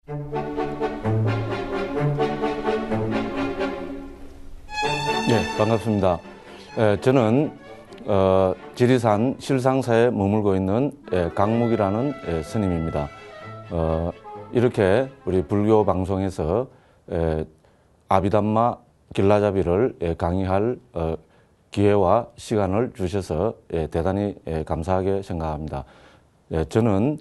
네, 반갑습니다. 저는 지리산 실상사에 머물고 있는 강묵이라는 스님입니다. 이렇게 우리 불교 방송에서 아비담마 길라잡이를 강의할 기회와 시간을 주셔서 대단히 감사하게 생각합니다. 저는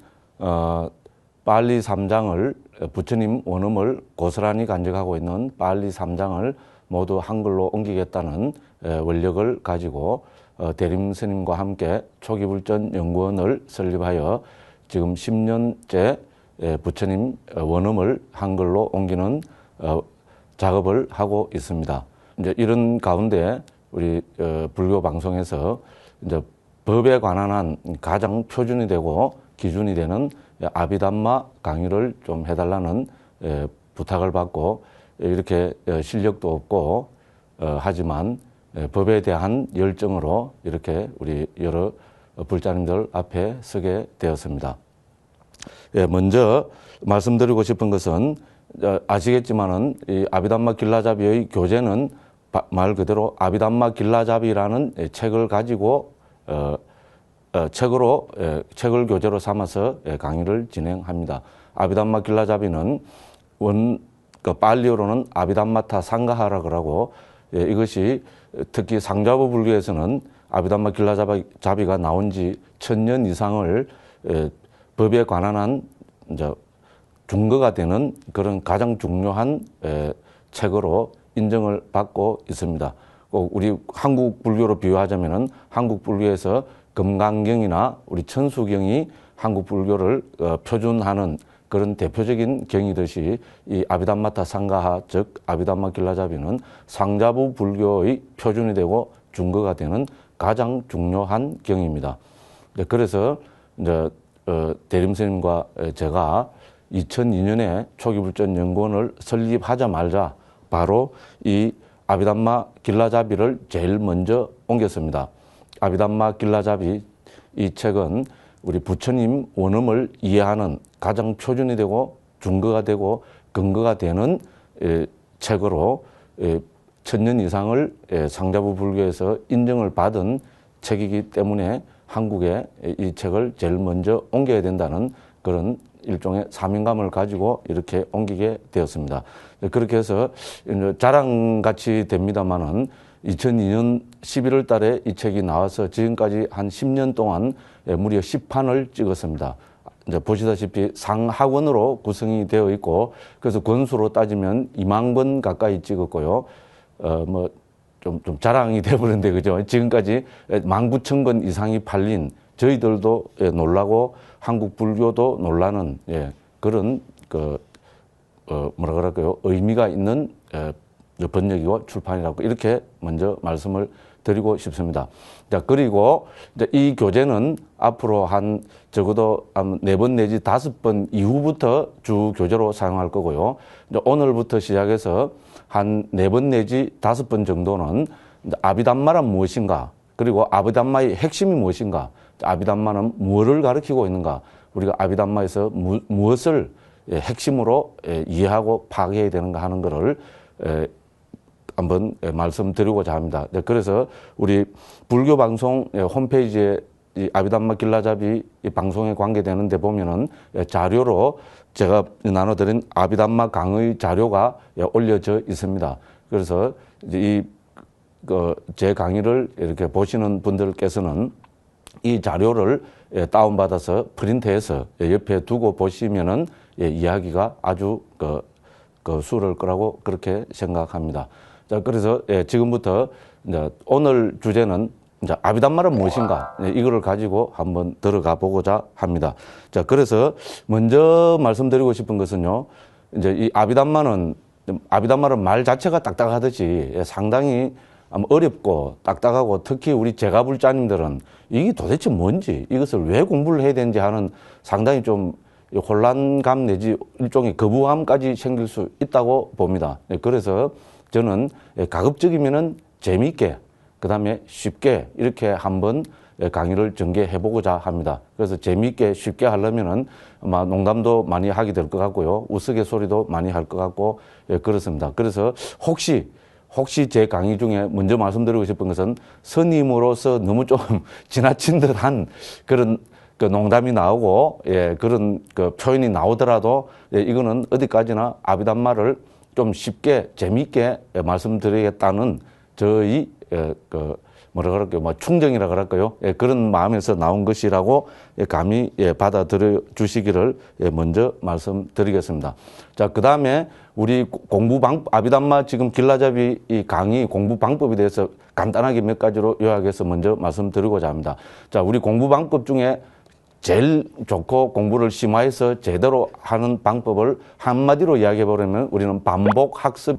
빨리 3장을 부처님 원음을 고스란히 간직하고 있는 빨리 3장을 모두 한글로 옮기겠다는 원력을 가지고 대림 스님과 함께 초기불전 연구원을 설립하여 지금 10년째 부처님 원음을 한글로 옮기는 작업을 하고 있습니다. 이제 이런 가운데 우리 불교 방송에서 이제 법에 관한 한 가장 표준이 되고 기준이 되는 아비담마 강의를 좀 해달라는 부탁을 받고 이렇게 실력도 없고 하지만 법에 대한 열정으로 이렇게 우리 여러 불자님들 앞에 서게 되었습니다. 먼저 말씀드리고 싶은 것은 아시겠지만은 이 아비담마 길라잡이의 교재는 말 그대로 아비담마 길라잡이라는 책을 가지고 책을 교재로 삼아서 강의를 진행합니다. 아비담마 길라잡이는 빨리어로는 아비담마타 상가하라고 하고 이것이 특히 상자부 불교에서는 아비담마 길라잡이가 나온 지 1000년 이상을 법에 관한 한 중거가 되는 그런 가장 중요한 책으로 인정을 받고 있습니다. 꼭 우리 한국 불교로 비유하자면은 한국 불교에서 금강경이나 우리 천수경이 한국 불교를 표준하는 그런 대표적인 경이듯이 이 아비담마타 상가하 즉 아비담마 길라잡이는 상자부 불교의 표준이 되고 중거가 되는 가장 중요한 경입니다. 그래서 이제 대림스님과 제가 2002년에 초기불전 연구원을 설립하자마자 바로 이 아비담마 길라잡이를 제일 먼저 옮겼습니다. 아비담마 길라잡이 이 책은 우리 부처님 원음을 이해하는 가장 표준이 되고 중거가 되고 근거가 되는 책으로 1000년 이상을 상자부 불교에서 인정을 받은 책이기 때문에 한국에 이 책을 제일 먼저 옮겨야 된다는 그런 일종의 사명감을 가지고 이렇게 옮기게 되었습니다. 그렇게 해서 자랑같이 됩니다만은 2002년 11월 달에 이 책이 나와서 지금까지 한 10년 동안 무려 10판을 찍었습니다. 이제 보시다시피 상하권으로 구성이 되어 있고 그래서 권수로 따지면 2만 권 가까이 찍었고요. 좀 자랑이 되어버렸는데 그죠? 지금까지 19,000권 이상이 팔린 저희들도 놀라고 한국 불교도 놀라는 그런 뭐라 그럴까요? 의미가 있는 번역이고 출판이라고 이렇게 먼저 말씀을 드리고 싶습니다. 자, 그리고 이제 이 교재는 앞으로 한 적어도 한 4번 내지 5번 이후부터 주 교재로 사용할 거고요. 이제 오늘부터 시작해서 한 4번 내지 5번 정도는 아비담마란 무엇인가, 그리고 아비담마의 핵심이 무엇인가, 아비담마는 무엇을 가리키고 있는가, 우리가 아비담마에서 무엇을 핵심으로 이해하고 파악해야 되는가 하는 것을 한번 말씀드리고자 합니다. 그래서 우리 불교 방송 홈페이지에 이 아비담마 길라잡이 이 방송에 관계되는 데 보면은 자료로 제가 나눠드린 아비담마 강의 자료가 올려져 있습니다. 그래서 제 강의를 이렇게 보시는 분들께서는 이 자료를 다운받아서 프린트해서 옆에 두고 보시면은 이야기가 아주 수월할 거라고 그렇게 생각합니다. 자, 그래서 지금부터 이제 오늘 주제는 이제 아비담마는 무엇인가 이거를 가지고 한번 들어가 보고자 합니다. 자, 그래서 먼저 말씀드리고 싶은 것은요, 이제 이 아비담마는 말 자체가 딱딱하듯이 상당히 어렵고 딱딱하고 특히 우리 제가불자님들은 이게 도대체 뭔지 이것을 왜 공부를 해야 되는지 하는 상당히 좀 혼란감 내지 일종의 거부감까지 생길 수 있다고 봅니다. 그래서 저는 가급적이면은 재미있게 그다음에 쉽게 이렇게 한번 강의를 전개해보고자 합니다. 그래서 재미있게 쉽게 하려면은 아마 농담도 많이 하게 될 것 같고요. 우스갯소리도 많이 할 것 같고, 그렇습니다. 그래서 혹시 제 강의 중에 먼저 말씀드리고 싶은 것은 선임으로서 너무 좀 지나친 듯한 그런 그 농담이 나오고, 그런 그 표현이 나오더라도, 이거는 어디까지나 아비담마를 좀 쉽게 재미있게 말씀드리겠다는 저희 뭐라 그럴까요? 뭐 충정이라 그럴까요? 그런 마음에서 나온 것이라고 감히 받아들여 주시기를 먼저 말씀드리겠습니다. 자, 그 다음에 우리 아비담마 지금 길라잡이 이 강의 공부 방법에 대해서 간단하게 몇 가지로 요약해서 먼저 말씀드리고자 합니다. 자, 우리 공부 방법 중에 제일 좋고 공부를 심화해서 제대로 하는 방법을 한마디로 이야기해 보려면 우리는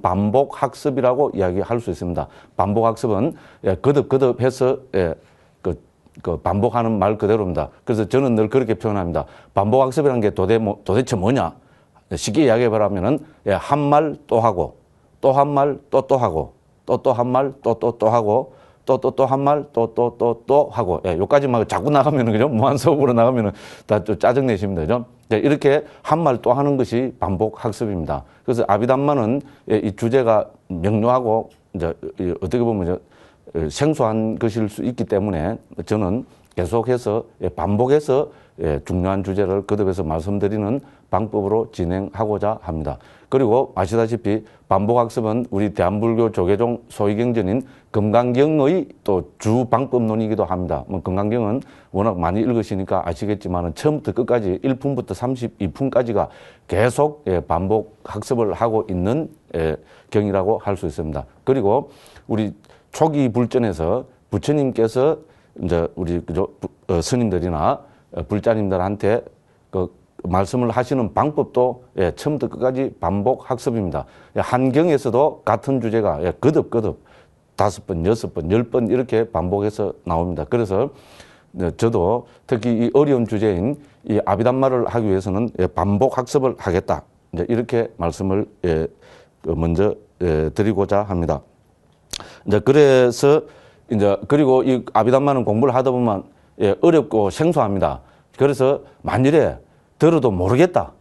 반복학습이라고 이야기할 수 있습니다. 반복학습은 거듭해서 그 반복하는 말 그대로입니다. 그래서 저는 늘 그렇게 표현합니다. 반복학습이라는 게 도대체 뭐냐? 쉽게 이야기해 보라면은 한 말 또 하고 또 한 말 또 하고 또 한 말 또 하고 또 한 말 또 하고 요까지만 자꾸 나가면은 그죠? 무한속으로 나가면은 다 좀 짜증 내십니다. 그죠? 이렇게 한 말 또 하는 것이 반복 학습입니다. 그래서 아비담마는 이 주제가 명료하고 이제 어떻게 보면 생소한 것일 수 있기 때문에 저는 계속해서 반복해서 중요한 주제를 거듭해서 말씀드리는 방법으로 진행하고자 합니다. 그리고 아시다시피 반복학습은 우리 대한불교 조계종 소위경전인 금강경의 또 주 방법론이기도 합니다. 뭐 금강경은 워낙 많이 읽으시니까 아시겠지만 처음부터 끝까지 1품부터 32품까지가 계속 반복 학습을 하고 있는 경이라고 할 수 있습니다. 그리고 우리 초기 불전에서 부처님께서 이제 우리 스님들이나 불자님들한테 그 말씀을 하시는 방법도 처음부터 끝까지 반복 학습입니다. 한 경에서도 같은 주제가 거듭 5번, 6번, 10번 이렇게 반복해서 나옵니다. 그래서 저도 특히 이 어려운 주제인 이 아비담마를 하기 위해서는 반복 학습을 하겠다. 이제 이렇게 말씀을 먼저 드리고자 합니다. 이제 그래서 이제 그리고 이 아비담마는 공부를 하다 보면 어렵고 생소합니다. 그래서 만일에 들어도 모르겠다.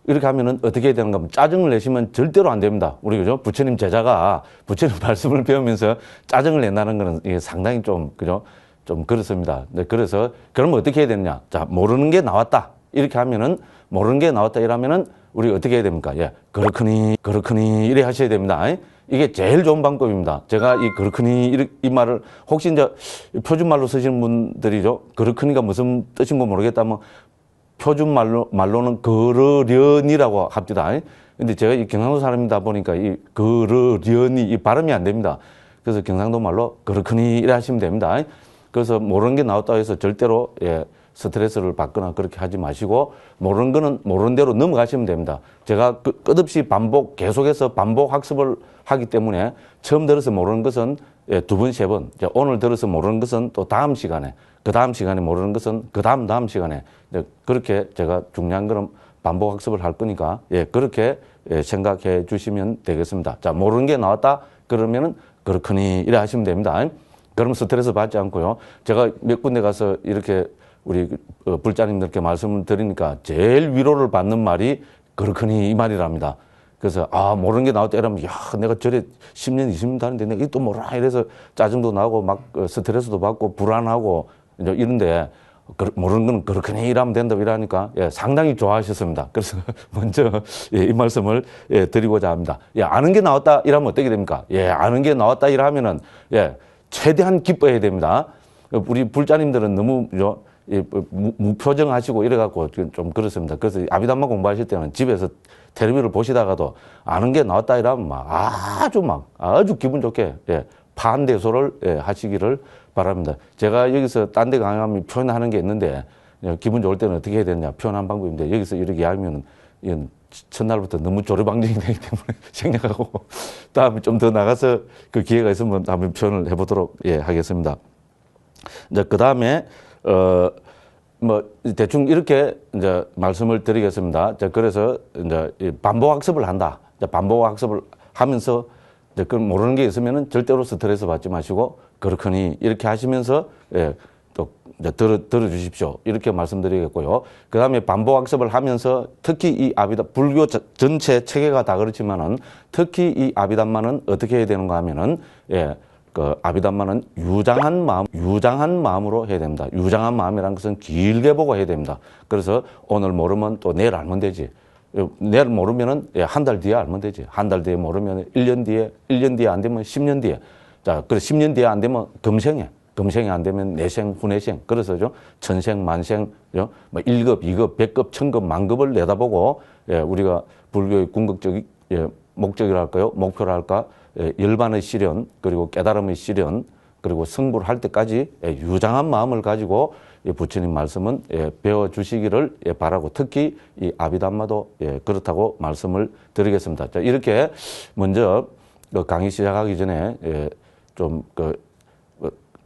이렇게 하면은 어떻게 해야 되는가 하면 짜증을 내시면 절대로 안 됩니다. 우리 그죠? 부처님 제자가 부처님 말씀을 배우면서 짜증을 낸다는 거는 이게 상당히 그죠? 좀 그렇습니다. 네, 그래서 그러면 어떻게 해야 되느냐? 자, 모르는 게 나왔다. 이렇게 하면은 모르는 게 나왔다 이러면은 우리 어떻게 해야 됩니까? 그렇거니 이래 하셔야 됩니다. 이게 제일 좋은 방법입니다. 제가 이 그렇거니 이 말을 혹시 이제 표준말로 쓰시는 분들이죠. 그렇거니가 무슨 뜻인지 모르겠다면 표준말로는 그러려니라고 합니다. 근데 제가 이 경상도 사람이다 보니까 이 그러려니 이 발음이 안 됩니다. 그래서 경상도 말로 그렇거니 이래 하시면 됩니다. 그래서 모르는 게 나왔다고 해서 절대로 스트레스를 받거나 그렇게 하지 마시고 모르는 거는 모르는 대로 넘어가시면 됩니다. 제가 끝없이 계속해서 반복 학습을 하기 때문에 처음 들어서 모르는 것은 2번, 3번, 오늘 들어서 모르는 것은 또 다음 시간에, 그 다음 시간에 모르는 것은 그 다음 시간에 그렇게 제가 중요한 거는 반복 학습을 할 거니까 그렇게 생각해 주시면 되겠습니다. 자, 모르는 게 나왔다 그러면은 그렇거니 이래 하시면 됩니다. 그러면 스트레스 받지 않고요. 제가 몇 군데 가서 이렇게 우리 불자님들께 말씀을 드리니까 제일 위로를 받는 말이 그렇거니 이 말이랍니다. 그래서 모르는 게 나왔다 이러면 내가 저래 10년 20년 다는데 내가 또 몰라 이래서 짜증도 나고 막 스트레스도 받고 불안하고 이런데 모르는 건 그렇거니 이러면 된다고 이러니까 상당히 좋아하셨습니다. 그래서 먼저 이 말씀을 드리고자 합니다. 아는 게 나왔다 이러면 어떻게 됩니까? 아는 게 나왔다 이러면은 최대한 기뻐해야 됩니다. 우리 불자님들은 너무 무표정하시고 이래갖고 좀 그렇습니다. 그래서 아비담마 공부하실 때는 집에서 텔레비를 보시다가도 아는 게 나왔다 이러면 아주 기분 좋게 판대소를 하시기를 바랍니다. 제가 여기서 딴 데 강의하면 표현하는 게 있는데 기분 좋을 때는 어떻게 해야 되느냐 표현한 방법인데 여기서 이렇게 하면 이건 첫날부터 너무 조려방정이 되기 때문에 생략하고 다음에 좀 더 나가서 그 기회가 있으면 한번 표현을 해보도록 하겠습니다. 이제 그 다음에 대충 이렇게 이제 말씀을 드리겠습니다. 자, 그래서 이제 반복 학습을 한다. 반복 학습을 하면서 이제 그 모르는 게 있으면은 절대로 스트레스 받지 마시고 그렇거니 이렇게 하시면서 또 이제 들어주십시오. 이렇게 말씀드리겠고요. 그 다음에 반복학습을 하면서 특히 이 아비담, 불교 전체 체계가 다 그렇지만은 특히 이 아비담마는 어떻게 해야 되는가 하면은, 예, 그 아비담마는 유장한 마음으로 해야 됩니다. 유장한 마음이라는 것은 길게 보고 해야 됩니다. 그래서 오늘 모르면 또 내일 알면 되지. 내일 모르면은, 예, 한 달 뒤에 알면 되지. 한 달 뒤에 모르면 1년 뒤에 안 되면 10년 뒤에. 자, 그래 10년 뒤에 안 되면 금생이 안 되면 내생, 후내생. 그래서 천생, 만생, 뭐 1급, 2급, 100급, 1000급, 만급을 내다보고, 예, 우리가 불교의 궁극적 목적이랄까요? 목표랄까? 예, 열반의 시련, 그리고 깨달음의 시련, 그리고 승부를 할 때까지, 예, 유장한 마음을 가지고 부처님 말씀은, 예, 배워주시기를, 예, 바라고, 특히 이 아비담마도, 예, 그렇다고 말씀을 드리겠습니다. 자, 이렇게 먼저 그 강의 시작하기 전에, 예, 좀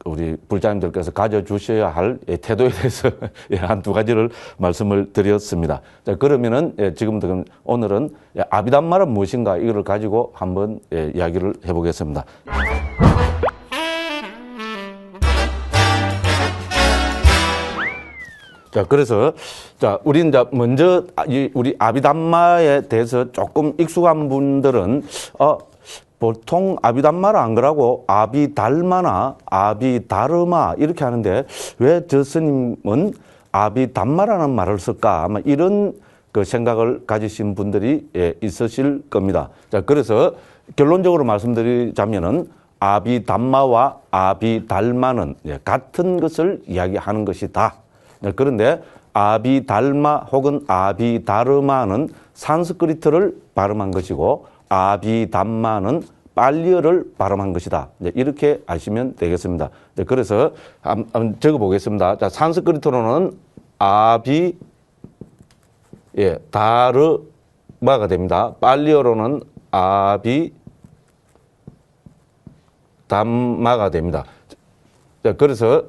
우리 불자님들께서 가져주셔야 할 태도에 대해서 한두 가지를 말씀을 드렸습니다. 자, 그러면은, 예, 지금부터 오늘은 아비담마는 무엇인가 이거를 가지고 한번, 예, 이야기를 해보겠습니다. 자, 그래서, 자, 우리 이제 먼저 우리 아비담마에 대해서 조금 익숙한 분들은, 보통 아비담마를 안 그러고 아비달마나 아비다르마 이렇게 하는데 왜 저 스님은 아비담마라는 말을 쓸까? 아마 이런 그 생각을 가지신 분들이, 예, 있으실 겁니다. 자, 그래서 결론적으로 말씀드리자면은 아비담마와 아비달마는, 예, 같은 것을 이야기하는 것이다. 그런데 아비달마 혹은 아비다르마는 산스크리트를 발음한 것이고 아비담마는 빨리어를 발음한 것이다. 이렇게 아시면 되겠습니다. 그래서 한번 적어보겠습니다. 자, 산스크리트로는 아비, 예, 다르마가 됩니다. 빨리어로는 아비 담마가 됩니다. 자, 그래서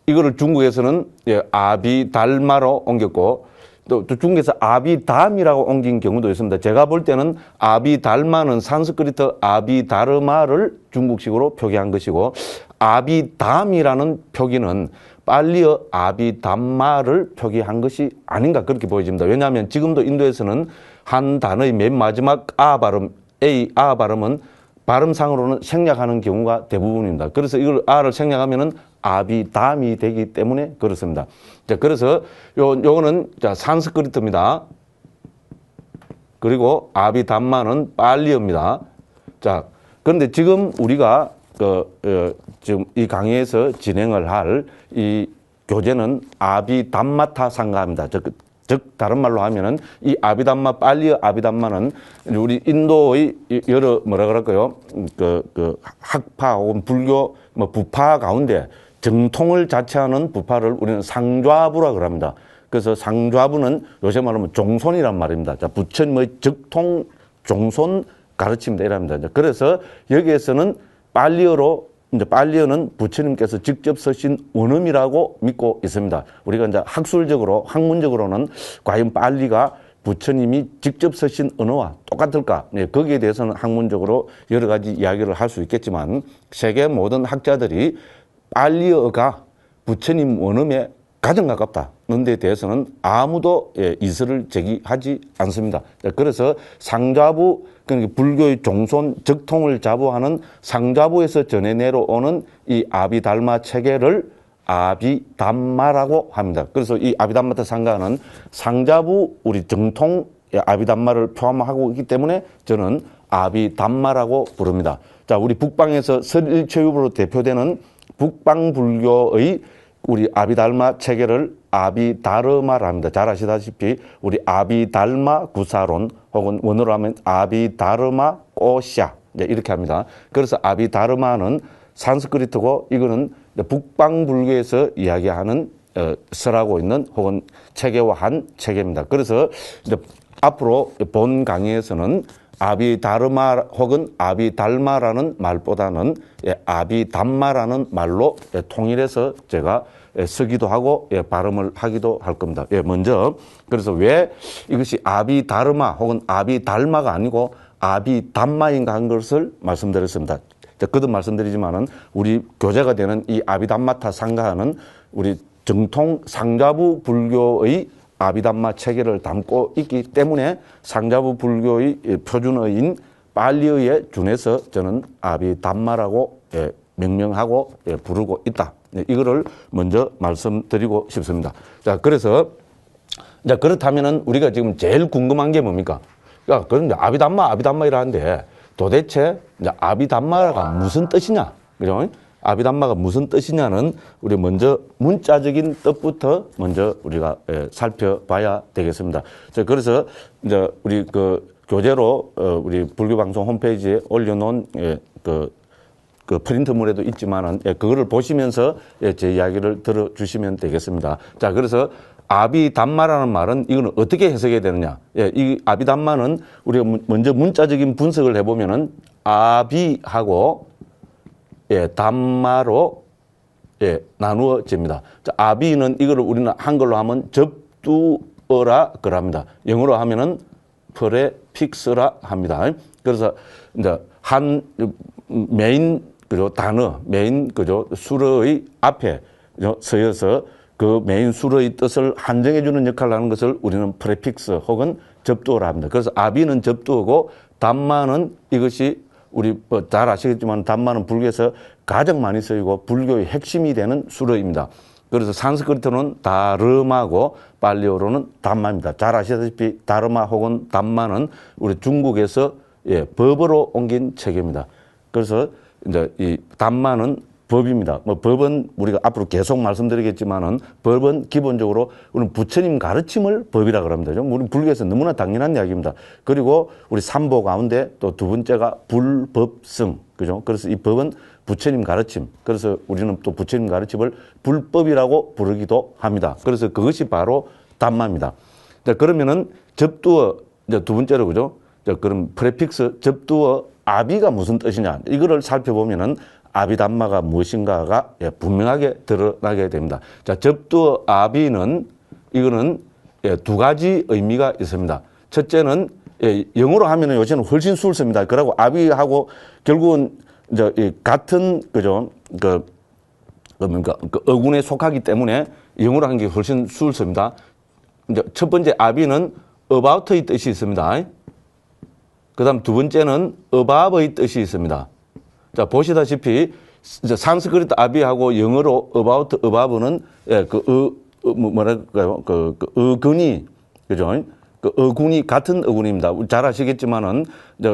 이거를 중국에서는, 예, 아비달마로 옮겼고 또 중국에서 아비담이라고 옮긴 경우도 있습니다. 제가 볼 때는 아비달마는 산스크리트 아비다르마를 중국식으로 표기한 것이고 아비담이라는 표기는 빨리어 아비담마를 표기한 것이 아닌가 그렇게 보여집니다. 왜냐하면 지금도 인도에서는 한 단어의 맨 마지막 아 발음, 아 발음은 발음상으로는 생략하는 경우가 대부분입니다. 그래서 이걸 아를 생략하면은 아비담이 되기 때문에 그렇습니다. 자, 그래서 요거는 자, 산스크리트입니다. 그리고 아비담마는 빨리어입니다. 자, 그런데 지금 우리가 지금 이 강의에서 진행을 할 이 교재는 아비담마타 상가입니다. 즉 다른 말로 하면은 이 아비담마 빨리어 아비담마는 우리 인도의 여러 뭐라 그럴까요? 학파 혹은 불교 뭐 부파 가운데 정통을 자처하는 부파를 우리는 상좌부라 그럽니다. 그래서 상좌부는 요새 말하면 종손이란 말입니다. 자, 부처님의 적통 종손 가르침이다 이랍니다. 그래서 여기에서는 빨리어는 부처님께서 직접 쓰신 원음이라고 믿고 있습니다. 우리가 이제 학문적으로는 과연 빨리가 부처님이 직접 쓰신 언어와 똑같을까? 네, 거기에 대해서는 학문적으로 여러 가지 이야기를 할 수 있겠지만 세계 모든 학자들이 빨리어가 부처님 원음에 가장 가깝다. 는 데 대해서는 아무도, 예, 이설을 제기하지 않습니다. 그래서 상좌부, 그러니까 불교의 종손 적통을 자부하는 상좌부에서 전해 내려오는 이 아비달마 체계를 아비담마라고 합니다. 그래서 이 아비담마타 상가는 상좌부 우리 정통 아비담마를 포함하고 있기 때문에 저는 아비담마라고 부릅니다. 자, 우리 북방에서 설일체육으로 대표되는 북방 불교의 우리 아비달마 체계를 아비다르마라 합니다. 잘 아시다시피 우리 아비달마 구사론 혹은 원어로 하면 아비다르마 꼬샤 이렇게 합니다. 그래서 아비다르마는 산스크리트고 이거는 북방 불교에서 이야기하는 설하고 있는 혹은 체계화한 체계입니다. 그래서 이제 앞으로 본 강의에서는 아비다르마 혹은 아비달마라는 말보다는 아비담마라는 말로 통일해서 제가 쓰기도 하고 발음을 하기도 할 겁니다. 먼저 그래서 왜 이것이 아비다르마 혹은 아비달마가 아니고 아비담마인가 한 것을 말씀드렸습니다. 거듭 말씀드리지만은 우리 교재가 되는 이 아비담마타 상가하는 우리 정통 상자부 불교의 아비담마 체계를 담고 있기 때문에 상자부 불교의 표준어인 빨리어에 준해서 저는 아비담마라고 명명하고 부르고 있다. 이거를 먼저 말씀드리고 싶습니다. 자, 그래서 자, 그렇다면은 우리가 지금 제일 궁금한 게 뭡니까? 야, 그런데 아비담마 이라는데 도대체 이제 아비담마가 무슨 뜻이냐? 그죠? 아비담마가 무슨 뜻이냐는 우리 먼저 문자적인 뜻부터 먼저 우리가 살펴봐야 되겠습니다. 자, 그래서 이제 우리 그 교재로 우리 불교방송 홈페이지에 올려놓은 그 프린트물에도 있지만은 그거를 보시면서 제 이야기를 들어주시면 되겠습니다. 자, 그래서 아비담마라는 말은 이거는 어떻게 해석해야 되느냐? 이 아비담마는 우리가 먼저 문자적인 분석을 해보면은 아비하고 담마로 나누어집니다. 자, 아비는 이거를 우리는 한글로 하면 접두어라 그럽니다. 영어로 하면은 프레픽스라 합니다. 그래서 이제 한 메인 그죠 단어 메인 그죠 수어의 앞에 서여서 그 메인 수어의 뜻을 한정해 주는 역할을 하는 것을 우리는 프레픽스 혹은 접두어라 합니다. 그래서 아비는 접두어고 담마는 이것이 우리 잘 아시겠지만 담마는 불교에서 가장 많이 쓰이고 불교의 핵심이 되는 수어입니다. 그래서 산스크리트는 다르마고 팔리어로는 담마입니다. 잘 아시다시피 다르마 혹은 담마는 우리 중국에서 법으로 옮긴 체계입니다. 그래서 이제 이 담마는 법입니다. 뭐 법은 우리가 앞으로 계속 말씀드리겠지만은 법은 기본적으로 우리는 부처님 가르침을 법이라 그럽니다. 우리 불교에서 너무나 당연한 이야기입니다. 그리고 우리 삼보 가운데 또 두 번째가 불법성, 그죠? 그래서 이 법은 부처님 가르침. 그래서 우리는 또 부처님 가르침을 불법이라고 부르기도 합니다. 그래서 그것이 바로 담마입니다. 자, 그러면은 접두어 이제 두 번째로 그죠? 자, 그럼 프레픽스 접두어 아비가 무슨 뜻이냐? 이거를 살펴보면은 아비담마가 무엇인가가 분명하게 드러나게 됩니다. 자, 접두어 아비는 이거는 두 가지 의미가 있습니다. 첫째는 영어로 하면은 요새는 훨씬 수월습니다. 그러고 아비하고 결국은 이제 같은 그죠 그 어군에 속하기 때문에 영어로 하는 게 훨씬 수월습니다. 이제 첫 번째 아비는 about의 뜻이 있습니다. 그다음 두 번째는 above의 뜻이 있습니다. 자, 보시다시피 이제 산스크리트 아비하고 영어로 about, above는 뭐랄까요? 어근이 그죠? 그 어군이 같은 어군입니다. 잘 아시겠지만은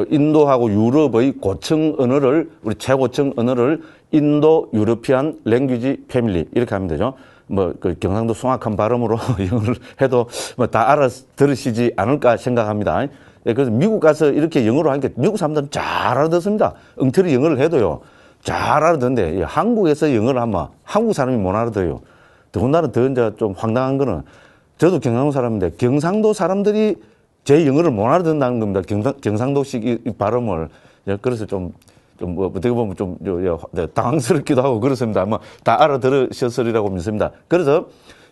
인도하고 유럽의 고층 언어를 우리 최고층 언어를 인도 유러피안 랭귀지 패밀리 이렇게 하면 되죠. 뭐 그 경상도 송악한 발음으로 영어를 해도 뭐 다 알아들으시지 않을까 생각합니다. 그래서 미국 가서 이렇게 영어로 하니까 미국 사람들은 잘 알아듣습니다. 엉터리 영어를 해도요. 잘 알아듣는데 한국에서 영어를 하면 한국 사람이 못 알아들어요. 더군다나 더 이제 좀 황당한 거는 저도 경상도 사람인데 경상도 사람들이 제 영어를 못 알아듣는다는 겁니다. 경상도식 이 발음을. 그래서 좀 뭐 어떻게 보면 좀 당황스럽기도 하고 그렇습니다. 뭐 다 알아들으셨으리라고 믿습니다. 그래서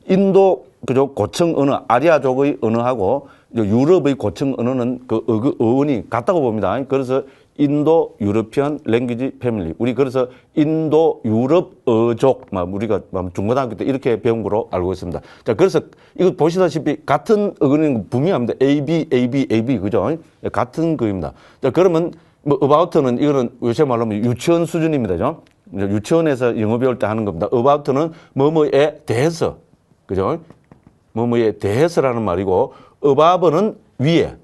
인도 그죠 고층 언어 아리아족의 언어하고 유럽의 고층 언어는 그 어원이 같다고 봅니다. 그래서 인도 유러피안 랭귀지 패밀리 우리 그래서 인도 유럽 어족 우리가 중고등학교 때 이렇게 배운 거로 알고 있습니다. 자, 그래서 이거 보시다시피 같은 어근인 분명합니다. A B 그죠? 같은 거입니다. 자, 그러면 뭐 about는 이거는 요새 말로 하면 유치원 수준입니다. 그죠? 유치원에서 영어 배울 때 하는 겁니다. about는 뭐뭐에 대해서 그죠? 뭐뭐에 대해서라는 말이고 above는 위에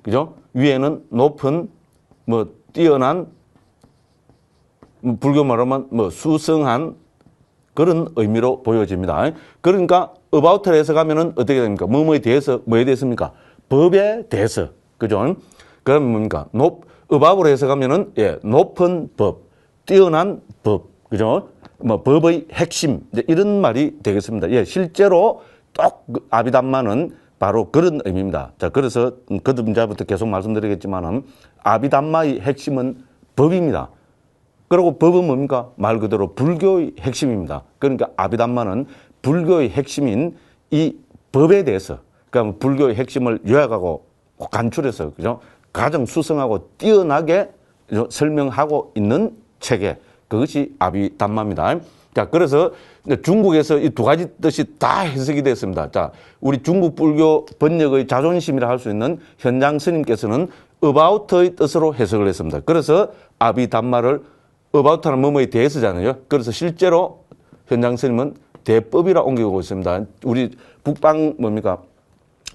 그죠? 위에는 높은 뭐 뛰어난 불교 말하면 뭐 수성한 그런 의미로 보여집니다. 그러니까 about를 해석하면은 어떻게 됩니까? 뭐뭐에 대해서 뭐에 대해서입니까? 법에 대해서 그죠? 그럼 뭡니까? above로 해석하면은 높은 법, 뛰어난 법 그죠? 뭐 법의 핵심 이런 말이 되겠습니다. 실제로 똑 아비담마는 바로 그런 의미입니다. 자, 그래서 거듭자부터 계속 말씀드리겠지만은 아비담마의 핵심은 법입니다. 그리고 법은 뭡니까? 말 그대로 불교의 핵심입니다. 그러니까 아비담마는 불교의 핵심인 이 법에 대해서 그러니까 불교의 핵심을 요약하고 간추려서 그죠? 가장 수성하고 뛰어나게 설명하고 있는 체계, 그것이 아비담마입니다. 자, 그래서 중국에서 이 두 가지 뜻이 다 해석이 됐습니다. 자, 우리 중국 불교 번역의 자존심이라 할 수 있는 현장 스님께서는 about의 뜻으로 해석을 했습니다. 그래서 아비담마를 about하는 뭐뭐에 대해서잖아요. 그래서 실제로 현장 스님은 대법이라 옮기고 있습니다. 우리 북방 뭡니까?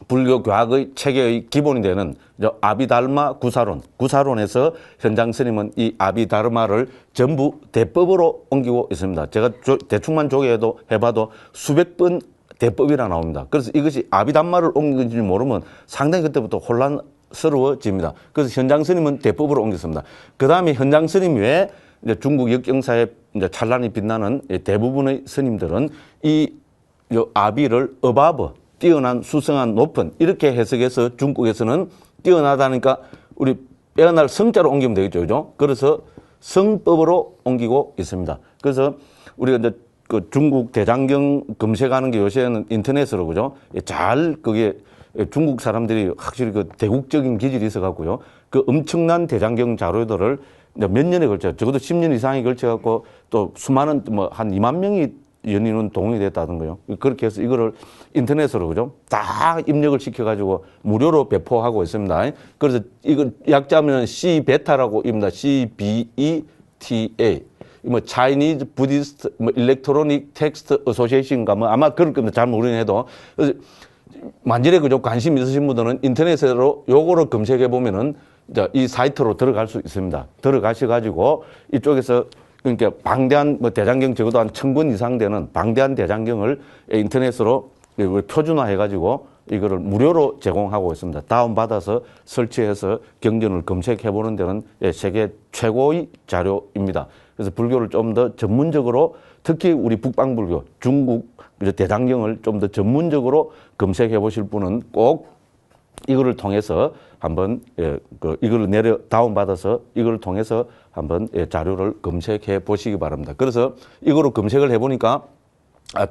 불교 교학의 체계의 기본이 되는 아비달마 구사론에서 현장 스님은 이 아비다르마를 전부 대법으로 옮기고 있습니다. 제가 대충만 해봐도 수백 번 대법이라 나옵니다. 그래서 이것이 아비담마를 옮긴 건지 모르면 상당히 그때부터 혼란스러워집니다. 그래서 현장 스님은 대법으로 옮겼습니다. 그 다음에 현장 스님 외에 이제 중국 역경사에 이제 찬란히 빛나는 대부분의 스님들은 이 아비를 어바버, 뛰어난, 수성한, 높은 이렇게 해석해서 중국에서는 뛰어나다니까 우리 빼어날 성자로 옮기면 되겠죠, 그죠? 그래서 성법으로 옮기고 있습니다. 그래서 우리가 이제 그 중국 대장경 검색하는 게 요새는 인터넷으로, 그죠? 잘 그게 중국 사람들이 확실히 그 대국적인 기질이 있어갖고요. 그 엄청난 대장경 자료들을 몇 년에 걸쳐, 적어도 10년 이상에 걸쳐갖고 또 수많은 뭐 한 2만 명이 연인은 동원이 됐다는 거예요. 그렇게 해서 이거를 인터넷으로, 그죠? 다 입력을 시켜가지고 무료로 배포하고 있습니다. 그래서 이거 약자면 CBETA라고 입니다. CBETA. 뭐 Chinese Buddhist 뭐 Electronic Text Association인가 뭐 아마 그럴 겁니다. 잘 모르긴 해도. 만일에 그죠? 관심 있으신 분들은 인터넷으로 요거를 검색해 보면은 이 사이트로 들어갈 수 있습니다. 들어가셔가지고 이쪽에서 그러니까 방대한 뭐 대장경 적어도 한 1000권 이상 되는 방대한 대장경을 인터넷으로 표준화해가지고 이거를 무료로 제공하고 있습니다. 다운받아서 설치해서 경전을 검색해보는 데는 세계 최고의 자료입니다. 그래서 불교를 좀 더 전문적으로 특히 우리 북방불교, 중국 대장경을 좀 더 전문적으로 검색해 보실 분은 꼭 이거를 통해서 한번 이거를 다운받아서 이걸 통해서 한번 자료를 검색해 보시기 바랍니다. 그래서 이거로 검색을 해보니까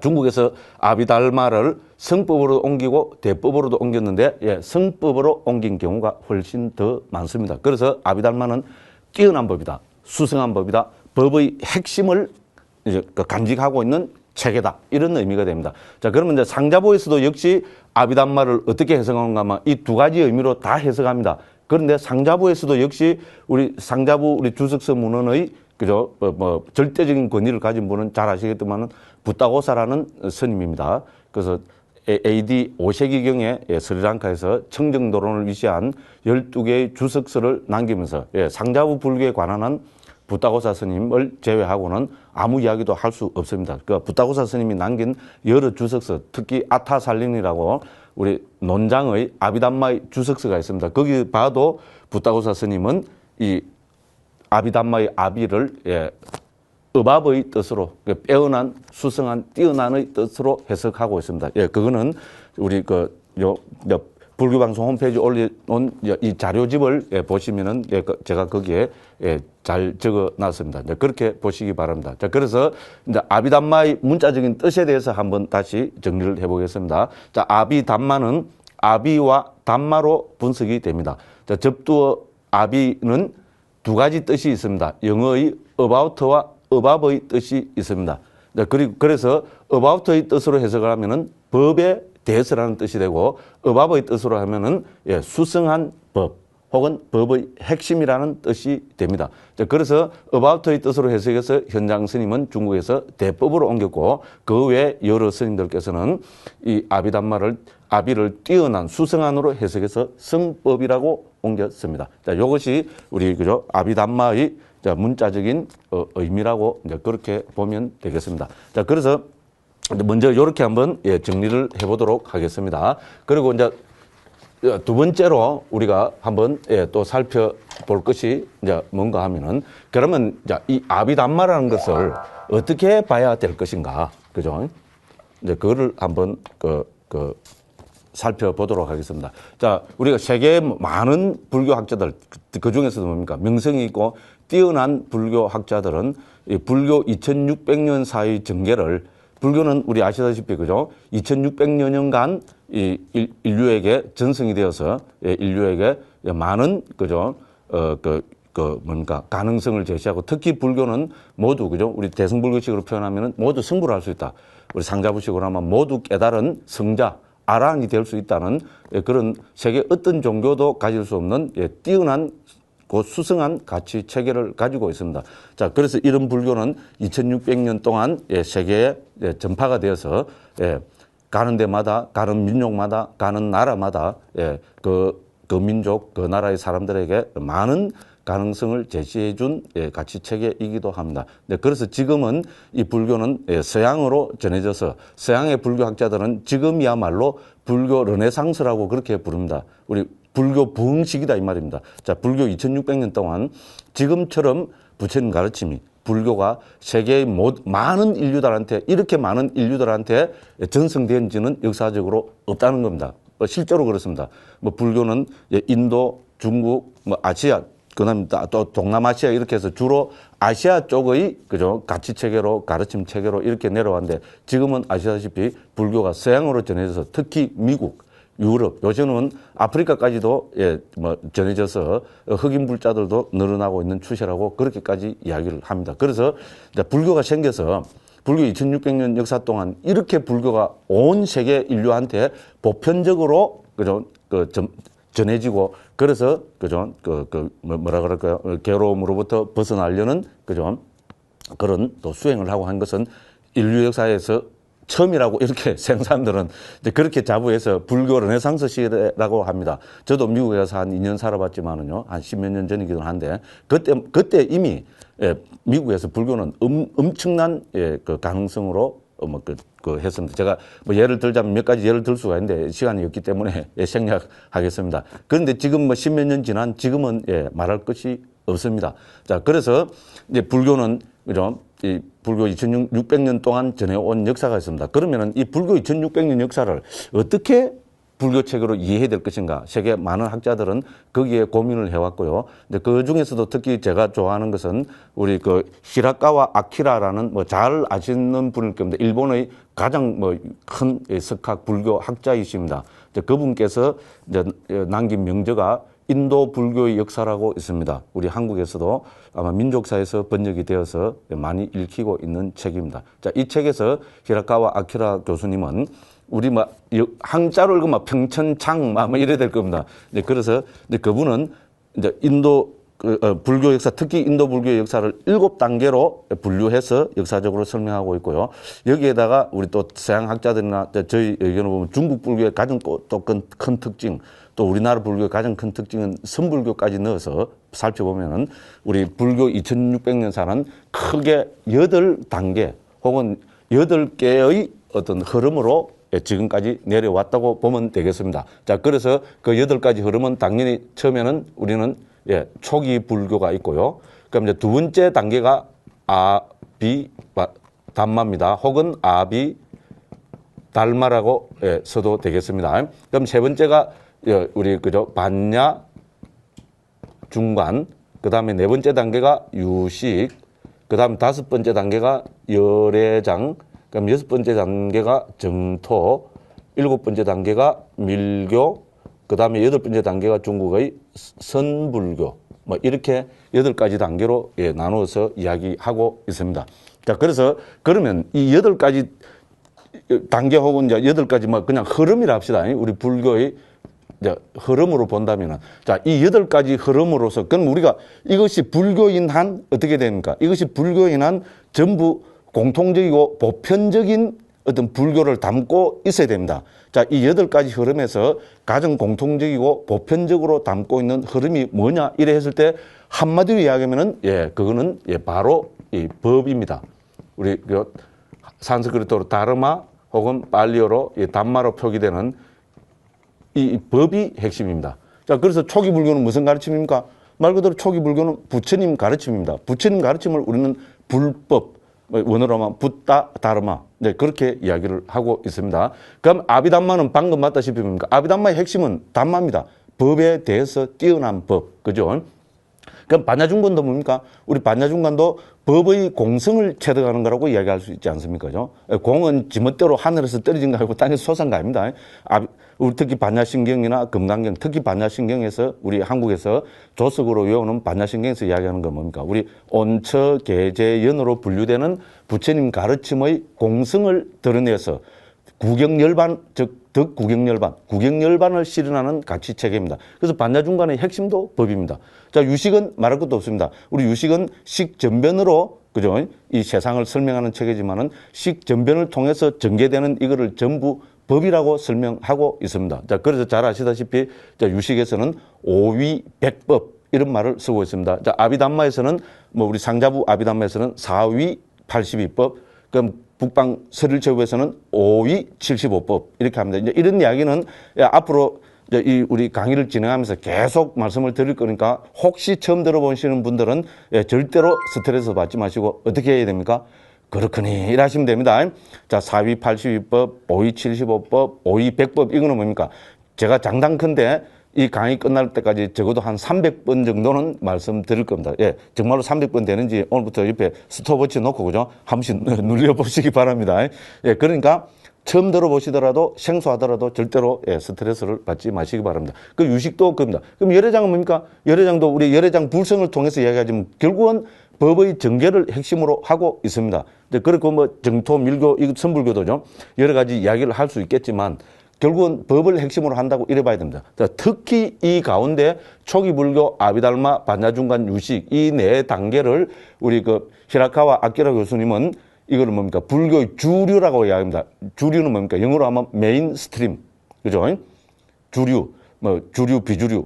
중국에서 아비달마를 성법으로 옮기고 대법으로도 옮겼는데 성법으로 옮긴 경우가 훨씬 더 많습니다. 그래서 아비달마는 뛰어난 법이다, 수성한 법이다, 법의 핵심을 이제 간직하고 있는 체계다, 이런 의미가 됩니다. 자, 그러면 이제 상자보에서도 역시 아비담마를 어떻게 해석하는가 하면 이 두 가지 의미로 다 해석합니다. 그런데 상자보에서도 역시 우리 상자보 우리 주석서 문헌의 그죠 뭐 절대적인 권위를 가진 분은 잘 아시겠지만은 부타고사라는 스님입니다. 그래서 AD 5세기경에 스리랑카에서 청정도론을 위시한 12개의 주석서를 남기면서 상자부 불교에 관한 한 부타고사 스님을 제외하고는 아무 이야기도 할 수 없습니다. 그 부타고사 스님이 남긴 여러 주석서, 특히 아타살린이라고 우리 논장의 아비담마의 주석서가 있습니다. 거기 봐도 부타고사 스님은 이 아비담마의 아비를 어밥의 뜻으로 빼어난, 수성한, 뛰어난의 뜻으로 해석하고 있습니다. 그거는 우리 불교방송 홈페이지에 올려놓은 이 자료집을 보시면은 제가 거기에 잘 적어 놨습니다. 그렇게 보시기 바랍니다. 자, 그래서 이제 아비담마의 문자적인 뜻에 대해서 한번 다시 정리를 해보겠습니다. 자, 아비담마는 아비와 담마로 분석이 됩니다. 자, 접두어 아비는 두 가지 뜻이 있습니다. 영어의 about와 above 뜻이 있습니다. 자, 그래서 about의 뜻으로 해석을 하면은 법의 대해서라는 뜻이 되고 어밥의 뜻으로 하면은 수성한 법 혹은 법의 핵심이라는 뜻이 됩니다. 그래서 어바웃의 뜻으로 해석해서 현장 스님은 중국에서 대법으로 옮겼고 그 외 여러 스님들께서는 이 아비를 뛰어난 수성한으로 해석해서 성법이라고 옮겼습니다. 자, 이것이 우리 그죠 아비담마의 문자적인 의미라고 이제 그렇게 보면 되겠습니다. 자, 그래서 먼저 이렇게 한번 정리를 해보도록 하겠습니다. 그리고 이제 두 번째로 우리가 한번 또 살펴볼 것이 이제 뭔가 하면은 그러면 이 아비담마라는 것을 어떻게 봐야 될 것인가, 그죠? 이제 그거를 한번 살펴보도록 하겠습니다. 자, 우리가 세계 많은 불교학자들 그 중에서도 뭡니까 명성이 있고 뛰어난 불교학자들은 이 불교 2600년 사이 전개를 불교는 우리 아시다시피 그죠? 2600여 년간 이 인류에게 전승이 되어서 인류에게 많은 그죠? 뭔가 가능성을 제시하고 특히 불교는 모두 그죠? 우리 대승불교식으로 표현하면은 모두 승부를 할 수 있다. 우리 상자부식으로 하면 모두 깨달은 성자, 아란이 될 수 있다는 그런 세계 어떤 종교도 가질 수 없는 뛰어난 수승한 가치 체계를 가지고 있습니다. 자, 그래서 이런 불교는 2600년 동안 세계에 전파가 되어서 가는 데마다, 가는 민족마다, 가는 나라마다 그 민족, 그 나라의 사람들에게 많은 가능성을 제시해 준 가치 체계이기도 합니다. 그래서 지금은 이 불교는 서양으로 전해져서 서양의 불교학자들은 지금이야말로 불교 르네상스라고 그렇게 부릅니다. 우리 불교 부흥식이다 이 말입니다. 자, 불교 2600년 동안 지금처럼 부처님 가르침이 불교가 세계의 많은 인류들한테 이렇게 많은 인류들한테 전승된 지는 역사적으로 없다는 겁니다. 실제로 그렇습니다. 불교는 인도, 중국, 아시아, 그다음에 또 동남아시아 이렇게 해서 주로 아시아 쪽의 그죠 가치 체계로 가르침 체계로 이렇게 내려왔는데 지금은 아시다시피 불교가 서양으로 전해져서 특히 미국, 유럽, 요즘은 아프리카까지도 전해져서 흑인 불자들도 늘어나고 있는 추세라고 그렇게까지 이야기를 합니다. 그래서 이제 불교가 생겨서 불교 2600년 역사 동안 이렇게 불교가 온 세계 인류한테 보편적으로 그죠 전해지고 그래서 그죠 뭐라 그럴까요 괴로움으로부터 벗어나려는 그죠 그런 또 수행을 하고 한 것은 인류 역사에서 처음이라고 이렇게 생사람들은 이제 그렇게 자부해서 불교 르네상스 시대라고 합니다. 저도 미국에서 한 2년 살아봤지만은요, 한 10몇 년 전이기도 한데, 그때 이미, 미국에서 불교는 엄청난, 그 가능성으로, 했습니다. 제가 예를 들자면 몇 가지 예를 들 수가 있는데, 시간이 없기 때문에 생략하겠습니다. 그런데 지금 10몇 년 지난 지금은 말할 것이 없습니다. 자, 그래서 이제 불교는, 그죠? 이 불교 2600년 동안 전해온 역사가 있습니다. 그러면은 이 불교 2600년 역사를 어떻게 불교 체계로 이해해야 될 것인가? 세계 많은 학자들은 거기에 고민을 해왔고요. 근데 그 중에서도 특히 제가 좋아하는 것은 우리 히라카와 아키라라는 잘 아시는 분일 겁니다. 일본의 가장 큰 석학 불교 학자이십니다. 그분께서 이제 남긴 명저가 인도 불교의 역사라고 있습니다. 우리 한국에서도 아마 민족사에서 번역이 되어서 많이 읽히고 있는 책입니다. 자, 이 책에서 히라카와 아키라 교수님은 우리 한자로 읽으면 평천창 이래야 될 겁니다. 그래서 그분은 이제 인도 불교 역사, 특히 인도 불교의 역사를 7단계로 분류해서 역사적으로 설명하고 있고요. 여기에다가 우리 또 서양 학자들이나 저희 의견을 보면 중국 불교의 가장 또 큰 특징, 또 우리나라 불교의 가장 큰 특징은 선불교까지 넣어서 살펴보면은 우리 불교 2600년사는 크게 8단계 혹은 8개의 어떤 흐름으로 지금까지 내려왔다고 보면 되겠습니다. 자, 그래서 그 8가지 흐름은 당연히 처음에는 우리는 초기 불교가 있고요. 그럼 이제 두 번째 단계가 담마입니다. 혹은 달마라고 써도 되겠습니다. 그럼 세 번째가 우리 그죠 반야 중관, 그 다음에 네 번째 단계가 유식, 그 다음 다섯 번째 단계가 열애장, 그럼 여섯 번째 단계가 정토, 일곱 번째 단계가 밀교, 그 다음에 여덟 번째 단계가 중국의 선불교, 이렇게 8가지 단계로 나누어서 이야기하고 있습니다. 자, 그래서 그러면 이 8가지 단계 혹은 이제 8가지 그냥 흐름이라 합시다. 우리 불교의 이제 흐름으로 본다면은, 자, 이 8가지 흐름으로서, 그럼 우리가 이것이 불교인 한 어떻게 됩니까? 이것이 불교인 한 전부 공통적이고 보편적인 어떤 불교를 담고 있어야 됩니다. 자, 이 8가지 흐름에서 가장 공통적이고 보편적으로 담고 있는 흐름이 뭐냐? 이래 했을 때 한마디로 이야기하면은, 그거는 바로 이 법입니다. 우리 산스크리트로 다르마 혹은 팔리어로 담마로 표기되는 이 법이 핵심입니다. 자, 그래서 초기 불교는 무슨 가르침입니까? 말 그대로 초기 불교는 부처님 가르침입니다. 부처님 가르침을 우리는 불법, 원어로 하면 붓다 다르마, 그렇게 이야기를 하고 있습니다. 그럼 아비담마는 방금 봤다시피 뭡니까? 아비담마의 핵심은 담마입니다. 법에 대해서 뛰어난 법, 그죠? 그럼 반야중간도 뭡니까? 우리 반야중간도 법의 공성을 체득하는 거라고 이야기할 수 있지 않습니까? 그죠? 공은 지멋대로 하늘에서 떨어진 거 아니고 땅에서 솟은 거 아닙니다. 우리 특히 반야신경이나 금강경, 특히 반야신경에서 우리 한국에서 조석으로 외우는 반야신경에서 이야기하는 건 뭡니까? 우리 온처, 계제, 연으로 분류되는 부처님 가르침의 공성을 드러내서 구경열반, 즉 덕구경열반, 구경열반을 실현하는 가치체계입니다. 그래서 반야중간의 핵심도 법입니다. 자, 유식은 말할 것도 없습니다. 우리 유식은 식전변으로, 그죠? 이 세상을 설명하는 체계지만은 식전변을 통해서 전개되는 이거를 전부 법이라고 설명하고 있습니다. 자, 그래서 잘 아시다시피, 자, 유식에서는 오위백법 이런 말을 쓰고 있습니다. 자, 아비담마에서는 뭐 우리 상자부 아비담마에서는 4위 82법, 그럼 북방 설일체부에서는 5위 75법 이렇게 합니다. 이제 이런 이야기는 앞으로 이 우리 강의를 진행하면서 계속 말씀을 드릴 거니까 혹시 처음 들어보시는 분들은 절대로 스트레스 받지 마시고 어떻게 해야 됩니까? 그렇거니 일하시면 됩니다. 자, 4위 82법, 5위 75법, 5위 100법 이거는 뭡니까? 제가 장담컨대 이 강의 끝날 때까지 적어도 한 300번 정도는 말씀드릴 겁니다. 예, 정말로 300번 되는지 오늘부터 옆에 스톱워치 놓고, 그죠? 한 번씩 눌려보시기 바랍니다. 예, 그러니까 처음 들어보시더라도 생소하더라도 절대로 스트레스를 받지 마시기 바랍니다. 그 유식도 그겁니다. 그럼 열애장은 뭡니까? 열애장도 우리 열애장 불성을 통해서 이야기하지만 결국은 법의 전개를 핵심으로 하고 있습니다. 그리고 뭐 정토, 밀교, 이거 선불교도죠. 여러 가지 이야기를 할 수 있겠지만 결국은 법을 핵심으로 한다고 이래 봐야 됩니다. 특히 이 가운데 초기 불교, 아비달마, 반야중간, 유식 이 네 단계를 우리 그 히라카와 아키라 교수님은 이거를 뭡니까? 불교의 주류라고 이야기합니다. 주류는 뭡니까? 영어로 하면 메인 스트림. 그죠? 주류. 뭐, 주류, 비주류.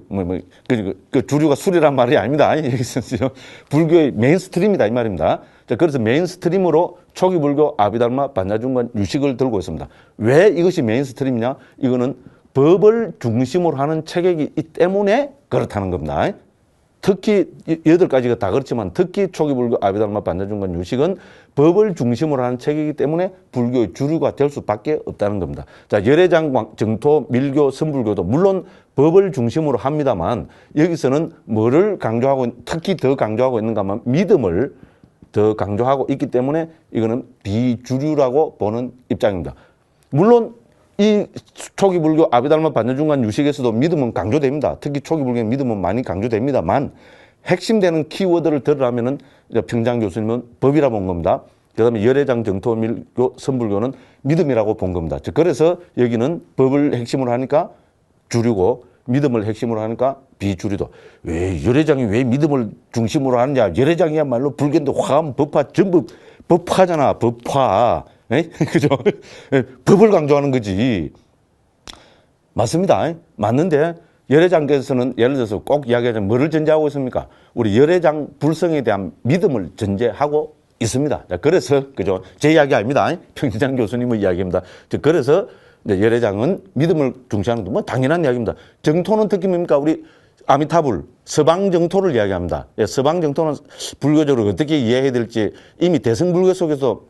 그 주류가 술이란 말이 아닙니다. 여기서 불교의 메인 스트림이다. 이 말입니다. 자, 그래서 메인 스트림으로 초기 불교, 아비달마, 반야중간, 유식을 들고 있습니다. 왜 이것이 메인 스트림이냐? 이거는 법을 중심으로 하는 체계이기 때문에 그렇다는 겁니다. 특히 8가지가 다 그렇지만 특히 초기 불교, 아비달마, 반야중간, 유식은 법을 중심으로 하는 체계이기 때문에 불교의 주류가 될 수밖에 없다는 겁니다. 자, 열애장, 정토, 밀교, 선불교도 물론 법을 중심으로 합니다만 여기서는 뭐를 강조하고 특히 더 강조하고 있는가 하면 믿음을 더 강조하고 있기 때문에 이거는 비주류라고 보는 입장입니다. 물론 이 초기 불교, 아비달마, 반야중간, 유식에서도 믿음은 강조됩니다. 특히 초기 불교는 믿음은 많이 강조됩니다만 핵심되는 키워드를 들으라면은 평장 교수님은 법이라고 본 겁니다. 그 다음에 열애장, 정토, 밀교, 선불교는 믿음이라고 본 겁니다. 그래서 여기는 법을 핵심으로 하니까 주류고 믿음을 핵심으로 하니까 비주류도. 왜 열애장이 왜 믿음을 중심으로 하느냐? 열애장이야말로 불교인데 화음, 법화 전부 법화잖아. 법화. 그죠? 법을 강조하는 거지. 맞습니다. 맞는데 열애장께서는 예를 들어서 꼭 이야기하자면 뭐를 전제하고 있습니까? 우리 열애장 불성에 대한 믿음을 전제하고 있습니다. 그래서 그죠? 제 이야기 아닙니다. 평장 교수님의 이야기입니다. 그래서 열애장은 믿음을 중시하는 것도 뭐 당연한 이야기입니다. 정토는 특히 뭡니까? 우리 아미타불, 서방 정토를 이야기합니다. 서방 정토는 불교적으로 어떻게 이해해야 될지 이미 대승불교 속에서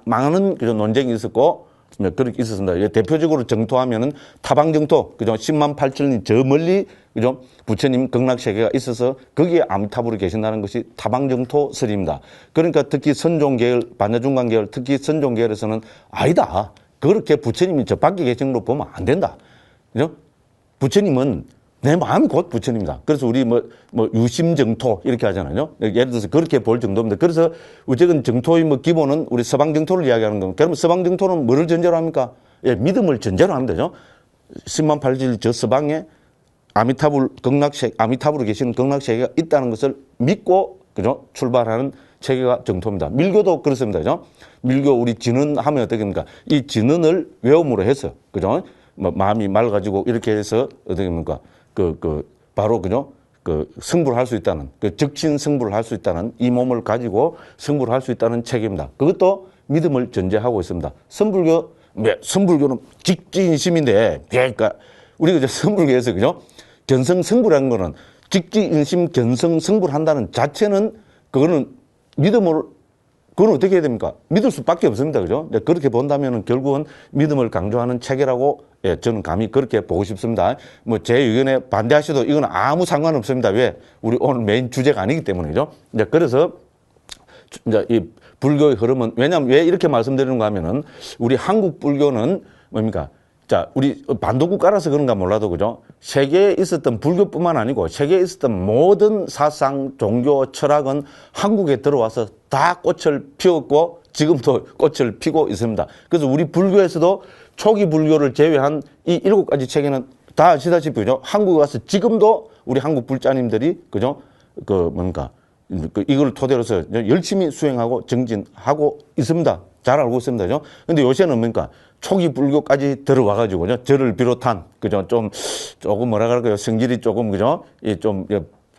많은 논쟁이 있었고 그렇게 있었습니다. 대표적으로 정토하면은 타방 정토, 그죠? 10만 8천리 저 멀리, 그죠? 부처님 극락세계가 있어서 거기에 아미타불이 계신다는 것이 타방 정토 설입니다. 그러니까 특히 선종 계열, 반야중간 계열, 특히 선종 계열에서는 아니다. 그렇게 부처님이 저 밖에 계신 걸로 보면 안 된다. 그죠? 부처님은 내 마음이 곧 부처님이다. 그래서 우리 유심정토 이렇게 하잖아요. 예를 들어서 그렇게 볼 정도입니다. 그래서 어쨌든 정토의 기본은 우리 서방정토를 이야기하는 겁니다. 그러면 서방정토는 뭐를 전제로 합니까? 예, 믿음을 전제로 하면 되죠. 10만 8천 저 서방에 아미타불로 계시는 극락세계가 있다는 것을 믿고, 그죠? 출발하는 체계가 정토입니다. 밀교도 그렇습니다. 그죠? 밀교 우리 진언하면 어떻게 됩니까? 이 진언을 외움으로 해서, 그죠? 마음이 맑아지고 이렇게 해서 어떻게 됩니까? 바로, 그죠? 승부를 할 수 있다는, 적신 승부를 할 수 있다는 이 몸을 가지고 승부를 할 수 있다는 체계입니다. 그것도 믿음을 전제하고 있습니다. 선불교는 직지인심인데, 그러니까, 우리가 이제 선불교에서, 그죠? 견성승부라는 거는 직지인심 견성승부를 한다는 자체는 그거는 믿음을 그건 어떻게 해야 됩니까? 믿을 수밖에 없습니다. 그죠? 그렇게 본다면 결국은 믿음을 강조하는 체계라고 예, 저는 감히 그렇게 보고 싶습니다. 뭐 제 의견에 반대하셔도 이건 아무 상관없습니다. 왜? 우리 오늘 메인 주제가 아니기 때문이죠. 그래서 이제 이 불교의 흐름은 왜냐하면 왜 이렇게 말씀드리는가 하면은 우리 한국 불교는 뭡니까? 자, 우리 반도국가라서 그런가 몰라도 그죠? 세계에 있었던 불교뿐만 아니고 세계에 있었던 모든 사상, 종교, 철학은 한국에 들어와서 다 꽃을 피웠고 지금도 꽃을 피고 있습니다. 그래서 우리 불교에서도 초기 불교를 제외한 이 7가지 체계는 다 아시다시피 그죠? 한국에 와서 지금도 우리 한국 불자님들이 그죠? 이걸 토대로서 열심히 수행하고 정진하고 있습니다. 잘 알고 있습니다. 그죠? 근데 요새는 뭡니까? 초기 불교까지 들어와가지고, 절을 비롯한, 그죠? 조금 뭐라 그럴까요? 성질이 조금, 그죠?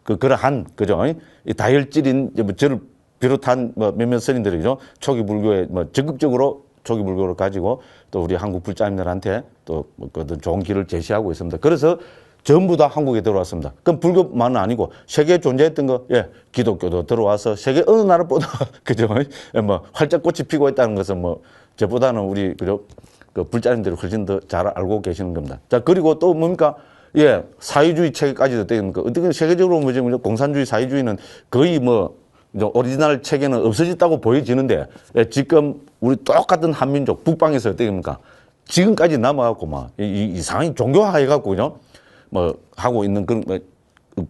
그러한, 그죠? 이 다혈질인 절을 비롯한 몇몇 스님들이, 그죠? 초기 불교에 적극적으로 초기 불교를 가지고 또 우리 한국 불자님들한테 또 좋은 길을 제시하고 있습니다. 그래서 전부 다 한국에 들어왔습니다. 그럼 불교만은 아니고 세계에 존재했던 거, 예, 기독교도 들어와서 세계 어느 나라보다, 그죠? 활짝 꽃이 피고 있다는 것은 저보다는 우리, 그죠? 그 불자님들이 훨씬 더 잘 알고 계시는 겁니다. 자, 그리고 또 뭡니까? 예, 사회주의 체계까지도 되니까 어떻게 세계적으로 공산주의, 사회주의는 거의 오리지널 체계는 없어졌다고 보여지는데, 예, 지금 우리 똑같은 한민족, 북방에서 어떻게 됩니까? 지금까지 남아갖고 이상하게 종교화해갖고, 그죠? 하고 있는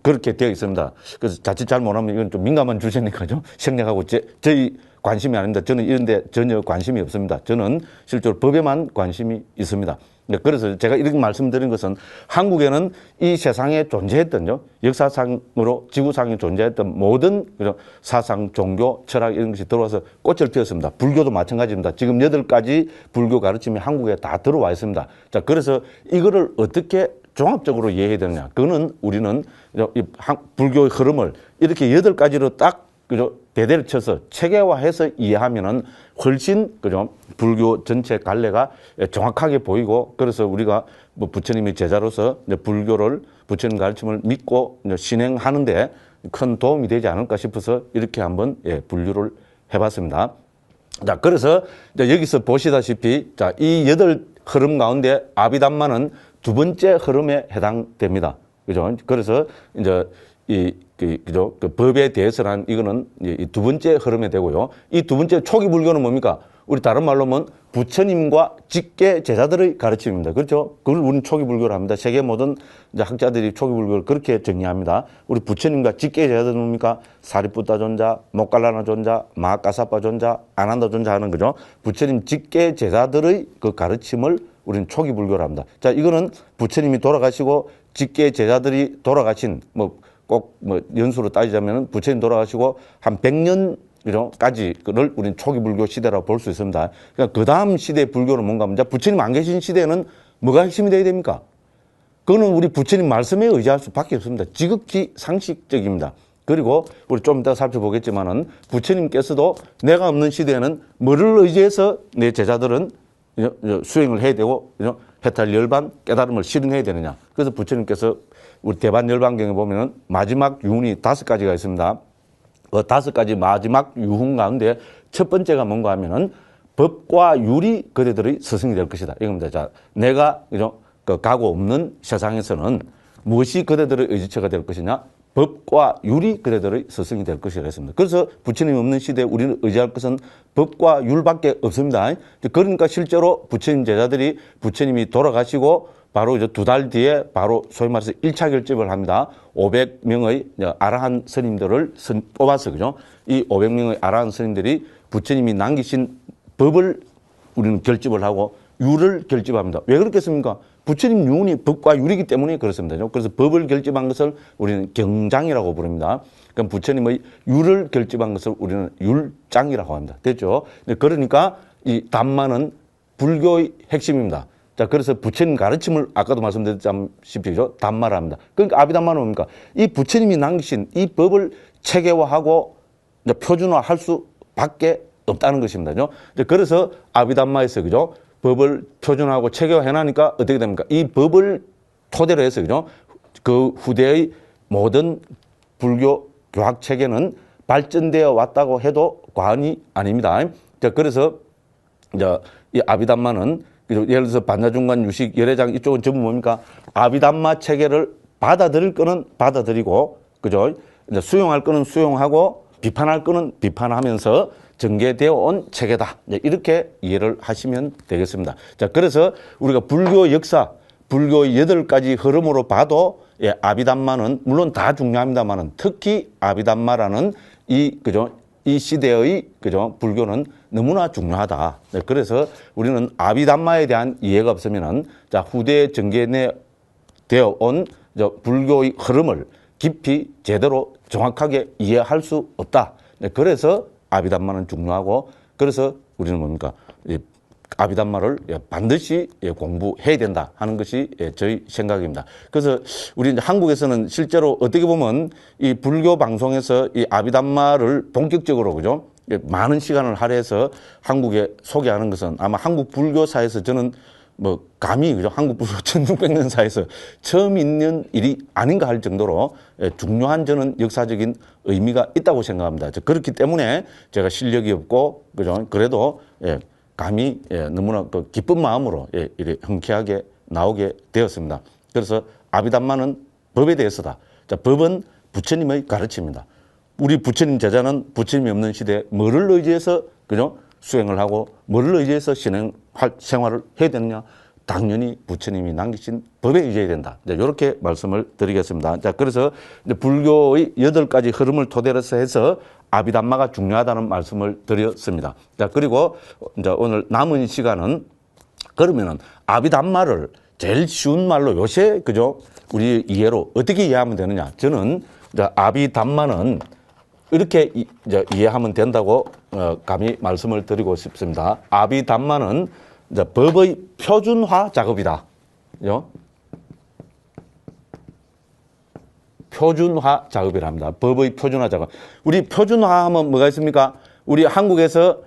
그렇게 되어 있습니다. 그래서 자칫 잘 못하면 이건 좀 민감한 주제니까요. 생략하고 저희 관심이 아닙니다. 저는 이런데 전혀 관심이 없습니다. 저는 실제로 법에만 관심이 있습니다. 그래서 제가 이렇게 말씀드린 것은 한국에는 이 세상에 존재했던요. 역사상으로 지구상에 존재했던 모든 사상, 종교, 철학 이런 것이 들어와서 꽃을 피웠습니다. 불교도 마찬가지입니다. 지금 8가지 불교 가르침이 한국에 다 들어와 있습니다. 자, 그래서 이거를 어떻게 종합적으로 이해해야 되느냐. 그거는 우리는 이 불교의 흐름을 이렇게 8가지로 딱, 그죠? 대대를 쳐서 체계화해서 이해하면은 훨씬, 그죠? 불교 전체 갈래가 정확하게 보이고, 그래서 우리가 부처님의 제자로서 부처님 가르침을 믿고 신행하는데 큰 도움이 되지 않을까 싶어서 이렇게 한번 분류를 해봤습니다. 자, 그래서 여기서 보시다시피, 자, 이 8 흐름 가운데 아비담마는 2번째 흐름에 해당됩니다. 그죠? 그래서 이제 그죠? 그 법에 대해서는 이거는 이 2번째 흐름에 되고요. 이 2번째 초기 불교는 뭡니까? 우리 다른 말로 하면 부처님과 직계 제자들의 가르침입니다. 그렇죠? 그걸 우리는 초기 불교를 합니다. 세계 모든 이제 학자들이 초기 불교를 그렇게 정리합니다. 우리 부처님과 직계 제자들은 뭡니까? 사리푸타 존자, 모칼라나 존자, 마하카사파 존자, 아난다 존자 하는 거죠. 부처님 직계 제자들의 그 가르침을 우리는 초기 불교를 합니다. 자, 이거는 부처님이 돌아가시고 직계 제자들이 돌아가신 꼭 연수로 따지자면 부처님 돌아가시고 한 100년까지를 우리는 초기 불교 시대라고 볼 수 있습니다. 그러니까 그 다음 시대 불교는 뭔가 하면 부처님 안 계신 시대는 뭐가 핵심이 되어야 됩니까? 그거는 우리 부처님 말씀에 의지할 수밖에 없습니다. 지극히 상식적입니다. 그리고 우리 좀 이따 살펴보겠지만은 부처님께서도 내가 없는 시대에는 뭐를 의지해서 내 제자들은 수행을 해야 되고 해탈 열반 깨달음을 실행해야 되느냐. 그래서 부처님께서 우리 대반 열반경에 보면은 마지막 유훈이 5가지가 있습니다. 그 5가지 마지막 유훈 가운데 첫 번째가 뭔가 하면은 법과 율이 그대들의 스승이 될 것이다. 이겁니다. 자, 내가 그 가고 없는 세상에서는 무엇이 그대들의 의지처가 될 것이냐? 법과 율이 그대들의 스승이 될 것이라 했습니다. 그래서 부처님 없는 시대에 우리는 의지할 것은 법과 율밖에 없습니다. 그러니까 실제로 부처님 제자들이 부처님이 돌아가시고 바로 이제 2달 뒤에 바로 소위 말해서 1차 결집을 합니다. 500명의 아라한 스님들을 뽑아서, 그죠? 이 500명의 아라한 스님들이 부처님이 남기신 법을 우리는 결집을 하고 율을 결집합니다. 왜 그렇겠습니까? 부처님 유훈이 법과 율이기 때문에 그렇습니다. 그래서 법을 결집한 것을 우리는 경장이라고 부릅니다. 그럼 부처님의 율을 결집한 것을 우리는 율장이라고 합니다. 됐죠? 그러니까 이 담마는 불교의 핵심입니다. 자, 그래서 부처님 가르침을 아까도 말씀드렸다시피 담마라 합니다. 그러니까 아비담마는 뭡니까? 이 부처님이 남기신 이 법을 체계화하고 표준화할 수밖에 없다는 것입니다. 그래서 아비담마에서, 그죠? 법을 표준화하고 체계화해 놔니까 어떻게 됩니까? 이 법을 토대로 해서, 그죠? 그 후대의 모든 불교 교학 체계는 발전되어 왔다고 해도 과언이 아닙니다. 자, 그래서 이제 이 아비담마는 예를 들어서 반야중간 유식 열애장 이쪽은 전부 뭡니까? 아비담마 체계를 받아들일 거는 받아들이고, 그죠? 이제 수용할 거는 수용하고 비판할 거는 비판하면서 전개되어 온 체계다. 이렇게 이해를 하시면 되겠습니다. 자, 그래서 우리가 불교 역사, 불교의 8가지 흐름으로 봐도 예, 아비담마는 물론 다 중요합니다만은 특히 아비담마라는 그죠? 이 시대의 그죠? 불교는 너무나 중요하다. 네, 그래서 우리는 아비담마에 대한 이해가 없으면은 자, 후대에 전개되어 온 불교의 흐름을 깊이 제대로 정확하게 이해할 수 없다. 네, 그래서 아비담마는 중요하고 그래서 우리는 뭡니까? 아비담마를 반드시 공부해야 된다 하는 것이 저희 생각입니다. 그래서 우리 이제 한국에서는 실제로 어떻게 보면 이 불교 방송에서 이 아비담마를 본격적으로 그죠? 많은 시간을 할애해서 한국에 소개하는 것은 아마 한국 불교사에서 저는 뭐 감히 그죠? 한국 불교 1600년사에서 처음 있는 일이 아닌가 할 정도로 중요한 저는 역사적인 의미가 있다고 생각합니다. 그렇기 때문에 제가 실력이 없고 그죠? 그래도 감히 너무나 그 기쁜 마음으로 이렇게 흔쾌하게 나오게 되었습니다. 그래서 아비담마는 법에 대해서다. 자, 법은 부처님의 가르침입니다. 우리 부처님 제자는 부처님이 없는 시대에 뭐를 의지해서 그죠? 수행을 하고 뭐를 의지해서 생활을 해야 되느냐? 당연히 부처님이 남기신 법에 의지해야 된다. 이렇게 말씀을 드리겠습니다. 자, 그래서 이제 불교의 8가지 흐름을 토대로 해서 아비담마가 중요하다는 말씀을 드렸습니다. 자, 그리고 이제 오늘 남은 시간은 그러면은 아비담마를 제일 쉬운 말로 요새 그죠? 우리 이해로 어떻게 이해하면 되느냐? 저는 이제 아비담마는 이렇게 이제 이해하면 된다고 감히 말씀을 드리고 싶습니다. 아비담마는 이제 법의 표준화 작업이다. 그죠? 표준화 작업이랍니다. 법의 표준화 작업. 우리 표준화하면 뭐가 있습니까? 우리 한국에서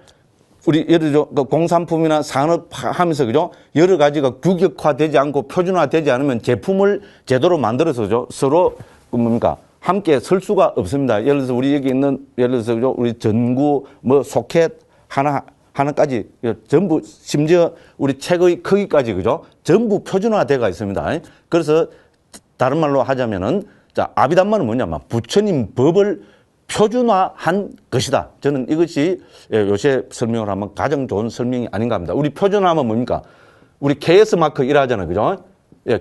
우리 예를 들어 공산품이나 산업 하면서 그죠? 여러 가지가 규격화되지 않고 표준화되지 않으면 제품을 제대로 만들어서죠. 서로 뭡니까? 함께 설 수가 없습니다. 예를 들어서 우리 여기 있는 예를 들어서 그죠? 우리 전구 뭐 소켓 하나까지 전부 심지어 우리 책의 크기까지 그죠? 전부 표준화되어 있습니다. 그래서 다른 말로 하자면은 자, 아비담마는 뭐냐면 부처님 법을 표준화한 것이다. 저는 이것이 요새 설명을 하면 가장 좋은 설명이 아닌가 합니다. 우리 표준화하면 뭡니까? 우리 KS 마크 일하잖아요. 그죠?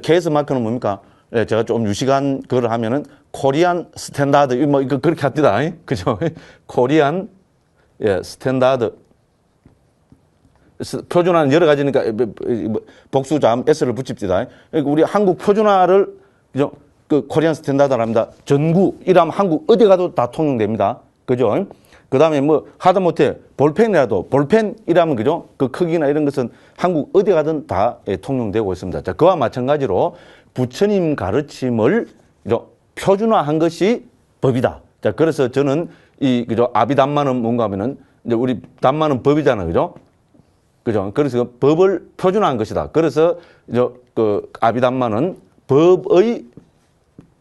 KS 마크는 뭡니까? 제가 좀 유식한 그걸 하면은 코리안 스탠다드 뭐 이거 그렇게 합니다. 그죠? 코리안 스탠다드 표준화는 여러 가지니까 복수자음 S를 붙입시다. 우리 한국 표준화를 그죠? 그 코리안 스탠다드랍니다. 전구 이라면 한국 어디 가도 다 통용됩니다. 그죠? 그 다음에 뭐 하다못해 볼펜이라도 볼펜이라면 그죠? 그 크기나 이런 것은 한국 어디 가든 다 통용되고 있습니다. 자, 그와 마찬가지로 부처님 가르침을 표준화한 것이 법이다. 자, 그래서 저는 그죠? 아비담마는 뭔가 하면은 이제 우리 담마는 법이잖아요. 그죠? 그죠? 그래서 법을 표준화한 것이다. 그래서 그 아비담마는 법의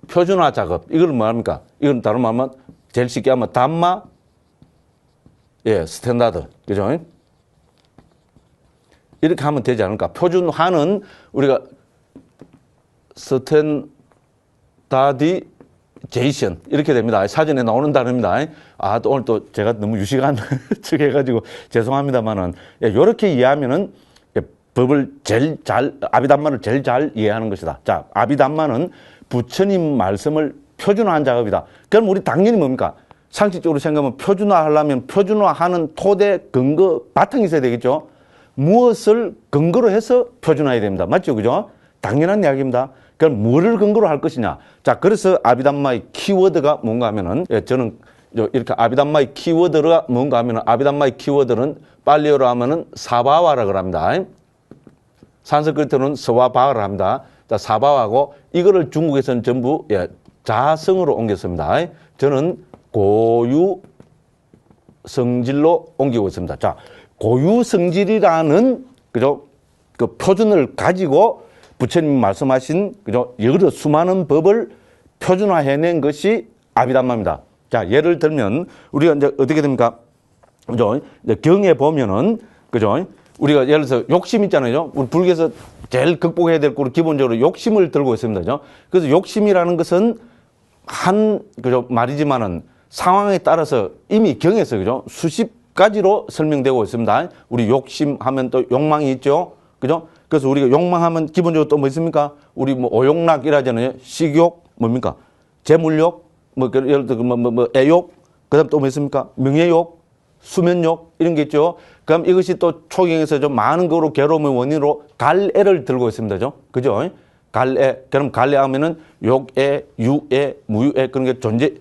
표준화 작업. 이걸 뭐 합니까? 이건 다른 말하면 제일 쉽게 하면 담마 스탠다드. 그죠? 이렇게 하면 되지 않을까? 표준화는 우리가 스탠다디제이션 이렇게 됩니다. 사전에 나오는 단어입니다. 또 오늘 또 제가 너무 유식한 척 해가지고 죄송합니다만은 이렇게 이해하면은 법을 제일 잘 아비담마를 제일 잘 이해하는 것이다. 자, 아비담마는 부처님 말씀을 표준화한 작업이다. 그럼 우리 당연히 뭡니까? 상식적으로 생각하면 표준화하려면 표준화하는 토대, 근거, 바탕이 있어야 되겠죠. 무엇을 근거로 해서 표준화해야 됩니다. 맞죠? 그죠? 당연한 이야기입니다. 그럼 뭐를 근거로 할 것이냐? 자, 그래서 아비담마의 키워드가 뭔가 하면은 저는 이렇게 아비담마의 키워드가 뭔가 하면은 아비담마의 키워드는 빨리어로 하면은 사바와라고 합니다. 산스크리트는 서와바를 합니다. 자, 사바와고 이거를 중국에서는 전부 자성으로 옮겼습니다. 저는 고유 성질로 옮기고 있습니다. 자, 고유 성질이라는 그죠? 그 표준을 가지고 부처님 말씀하신 그죠? 여러 수많은 법을 표준화해낸 것이 아비담마입니다. 자, 예를 들면 우리가 이제 어떻게 됩니까? 그죠? 이제 경에 보면은 그죠? 우리가 예를 들어서 욕심 있잖아요. 우리 불교에서 제일 극복해야 될 거로 기본적으로 욕심을 들고 있습니다. 그죠? 그래서 욕심이라는 것은 그죠? 말이지만은 상황에 따라서 이미 경에서 그죠? 수십 가지로 설명되고 있습니다. 우리 욕심하면 또 욕망이 있죠. 그죠? 그래서 우리가 욕망하면 기본적으로 또 뭐 있습니까? 우리 뭐 오욕락이라잖아요. 식욕, 뭡니까? 재물욕, 뭐, 예를 들어, 애욕, 그 다음 또 뭐 있습니까? 명예욕, 수면욕, 이런 게 있죠. 그럼 이것이 또 초경에서 좀 많은 거로 괴로움의 원인으로 갈애를 들고 있습니다. 그죠? 갈애. 그럼 갈애 하면은 욕애, 유애, 무유애, 그런 게 존재,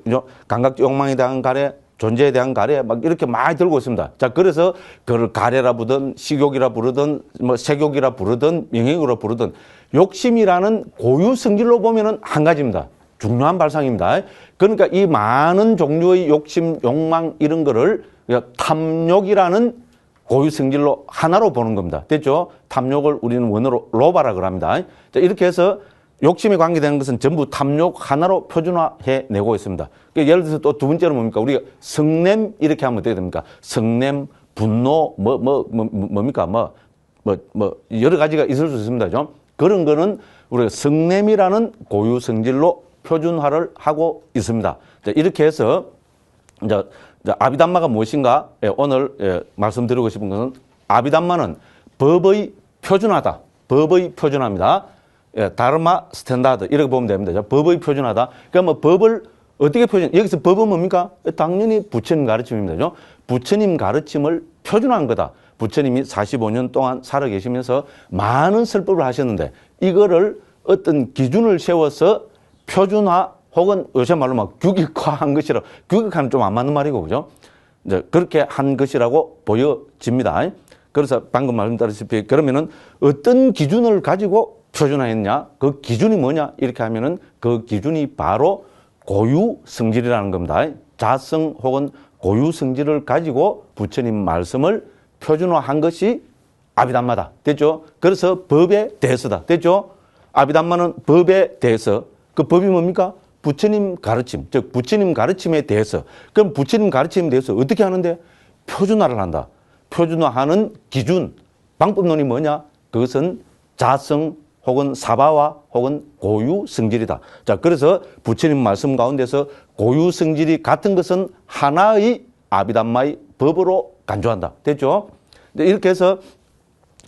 감각 욕망에 대한 갈애, 존재에 대한 가래 막 이렇게 많이 들고 있습니다. 자, 그래서 그걸 가래라 부르든 식욕이라 부르든 뭐 색욕이라 부르든 명예욕이라 부르든 욕심이라는 고유 성질로 보면은 한 가지입니다. 중요한 발상입니다. 그러니까 이 많은 종류의 욕심, 욕망 이런 거를 탐욕이라는 고유 성질로 하나로 보는 겁니다. 됐죠? 탐욕을 우리는 원어로 로바라 그럽니다. 자, 이렇게 해서 욕심에 관계되는 것은 전부 탐욕 하나로 표준화해 내고 있습니다. 그러니까 예를 들어서 또 두 번째로 뭡니까? 우리가 성냄 이렇게 하면 어떻게 됩니까? 성냄, 분노, 뭡니까? 여러 가지가 있을 수 있습니다. 좀. 그런 거는 우리가 성냄이라는 고유 성질로 표준화를 하고 있습니다. 자, 이렇게 해서 이제 아비담마가 무엇인가? 오늘 말씀드리고 싶은 것은 아비담마는 법의 표준화다. 법의 표준화입니다. 다르마 스탠다드 이렇게 보면 됩니다. 법의 표준화다. 그러니까 뭐 법을 어떻게 여기서 법은 뭡니까? 당연히 부처님 가르침입니다. 부처님 가르침을 표준화한 거다. 부처님이 45년 동안 살아 계시면서 많은 설법을 하셨는데 이거를 어떤 기준을 세워서 표준화 혹은 요새 말로 막 규격화한 것이라, 규격화는 좀 안 맞는 말이고, 그죠? 이제 그렇게 한 것이라고 보여집니다. 그래서 방금 말씀드렸다시피 그러면은 어떤 기준을 가지고 표준화했냐? 그 기준이 뭐냐? 이렇게 하면은 그 기준이 바로 고유 성질이라는 겁니다. 자성 혹은 고유 성질을 가지고 부처님 말씀을 표준화한 것이 아비담마다. 됐죠? 그래서 법에 대해서다. 됐죠? 아비담마는 법에 대해서. 그 법이 뭡니까? 부처님 가르침. 즉, 부처님 가르침에 대해서. 그럼 부처님 가르침에 대해서 어떻게 하는데? 표준화를 한다. 표준화하는 기준. 방법론이 뭐냐? 그것은 자성 혹은 사바와 혹은 고유 성질이다. 자, 그래서 부처님 말씀 가운데서 고유 성질이 같은 것은 하나의 아비담마의 법으로 간주한다. 됐죠? 이렇게 해서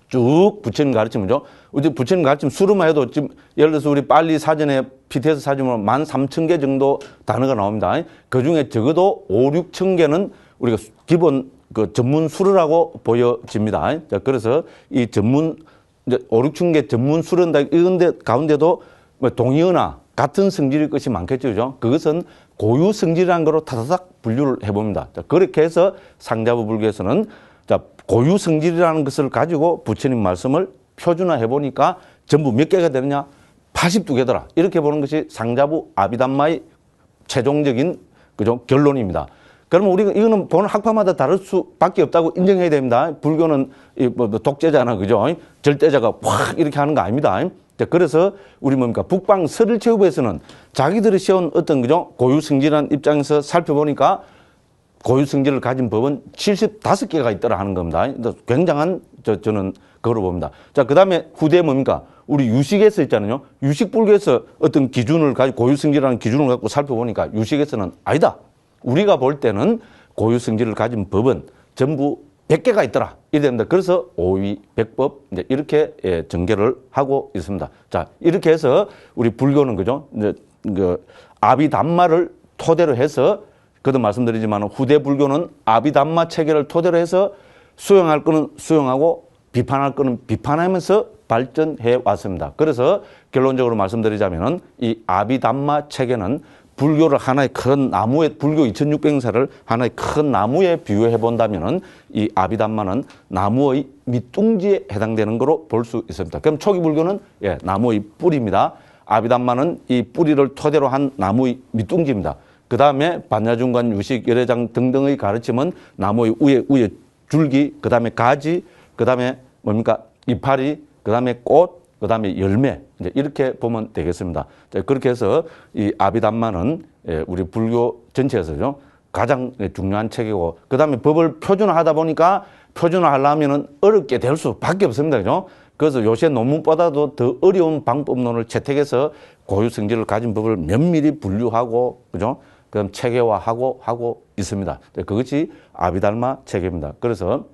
쭉 부처님 가르침이죠. 우리 부처님 가르침 수로만 해도 지금 예를 들어서 우리 빨리 사전에 PTS 사전으로 13,000개 정도 단어가 나옵니다. 그 중에 적어도 5, 6천 개는 우리가 기본 그 전문 수로라고 보여집니다. 자, 그래서 이 전문 이제 5, 6천 개 전문 수련다 이런 데 가운데도 뭐 동의어나 같은 성질일 것이 많겠죠. 그죠? 그것은 고유 성질이라는 거로 타다닥 분류를 해봅니다. 자, 그렇게 해서 상자부 불교에서는 자, 고유 성질이라는 것을 가지고 부처님 말씀을 표준화해 보니까 전부 몇 개가 되느냐? 82개더라. 이렇게 보는 것이 상자부 아비담마의 최종적인 그죠? 결론입니다. 그러면 우리가 이거는 보는 학파마다 다를 수밖에 없다고 인정해야 됩니다. 불교는 뭐 독재자나 그죠? 절대자가 확 이렇게 하는 거 아닙니다. 그래서 우리 뭡니까? 북방 설일체육부에서는 자기들이 세운 어떤 그죠? 고유성질한 입장에서 살펴보니까 고유성질을 가진 법은 75개가 있더라 하는 겁니다. 굉장한 저는 그거로 봅니다. 자, 그 다음에 후대에 뭡니까? 우리 유식에서 있잖아요. 유식불교에서 어떤 기준을 가지고 고유성질이라는 기준을 갖고 살펴보니까 유식에서는 아니다. 우리가 볼 때는 고유성질을 가진 법은 전부 100개가 있더라. 이래 됩니다. 그래서 오위 백법 이제 이렇게 전개를 하고 있습니다. 자, 이렇게 해서 우리 불교는 그죠? 이제 그 아비담마를 토대로 해서 그도 말씀드리지만 후대 불교는 아비담마 체계를 토대로 해서 수용할 거는 수용하고 비판할 거는 비판하면서 발전해 왔습니다. 그래서 결론적으로 말씀드리자면은 이 아비담마 체계는 불교를 하나의 큰 나무에, 불교 2600사를 하나의 큰 나무에 비유해 본다면은 이 아비담마는 나무의 밑둥지에 해당되는 거로 볼 수 있습니다. 그럼 초기 불교는 나무의 뿌리입니다. 아비담마는 이 뿌리를 토대로 한 나무의 밑둥지입니다. 그 다음에 반야중관, 유식, 열애장 등등의 가르침은 나무의 위에 줄기, 그 다음에 가지, 그 다음에 뭡니까? 이파리, 그 다음에 꽃, 그다음에 열매 이제 이렇게 보면 되겠습니다. 자, 그렇게 해서 이 아비담마는 우리 불교 전체에서죠 가장 중요한 책이고, 그다음에 법을 표준화하다 보니까 표준화하려면은 어렵게 될 수밖에 없습니다. 그죠? 그래서 요새 논문보다도 더 어려운 방법론을 채택해서 고유 성질을 가진 법을 면밀히 분류하고, 그죠? 그다음 체계화하고 있습니다. 그것이 아비달마 체계입니다. 그래서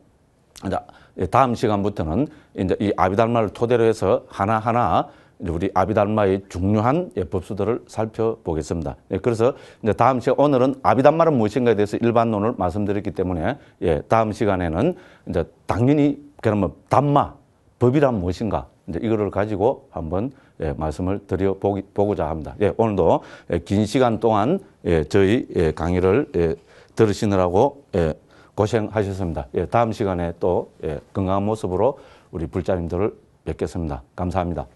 다음 시간부터는 이제 이 아비달마를 토대로 해서 하나하나 우리 아비달마의 중요한 법수들을 살펴보겠습니다. 그래서 이제 다음 시간, 오늘은 아비달마는 무엇인가에 대해서 일반론을 말씀드렸기 때문에 다음 시간에는 이제 당연히 그러면 담마, 법이란 무엇인가, 이제 이거를 가지고 한번 말씀을 드려보고자 합니다. 오늘도 긴 시간 동안 저희 강의를 들으시느라고 고생하셨습니다. 다음 시간에 또 건강한 모습으로 우리 불자님들을 뵙겠습니다. 감사합니다.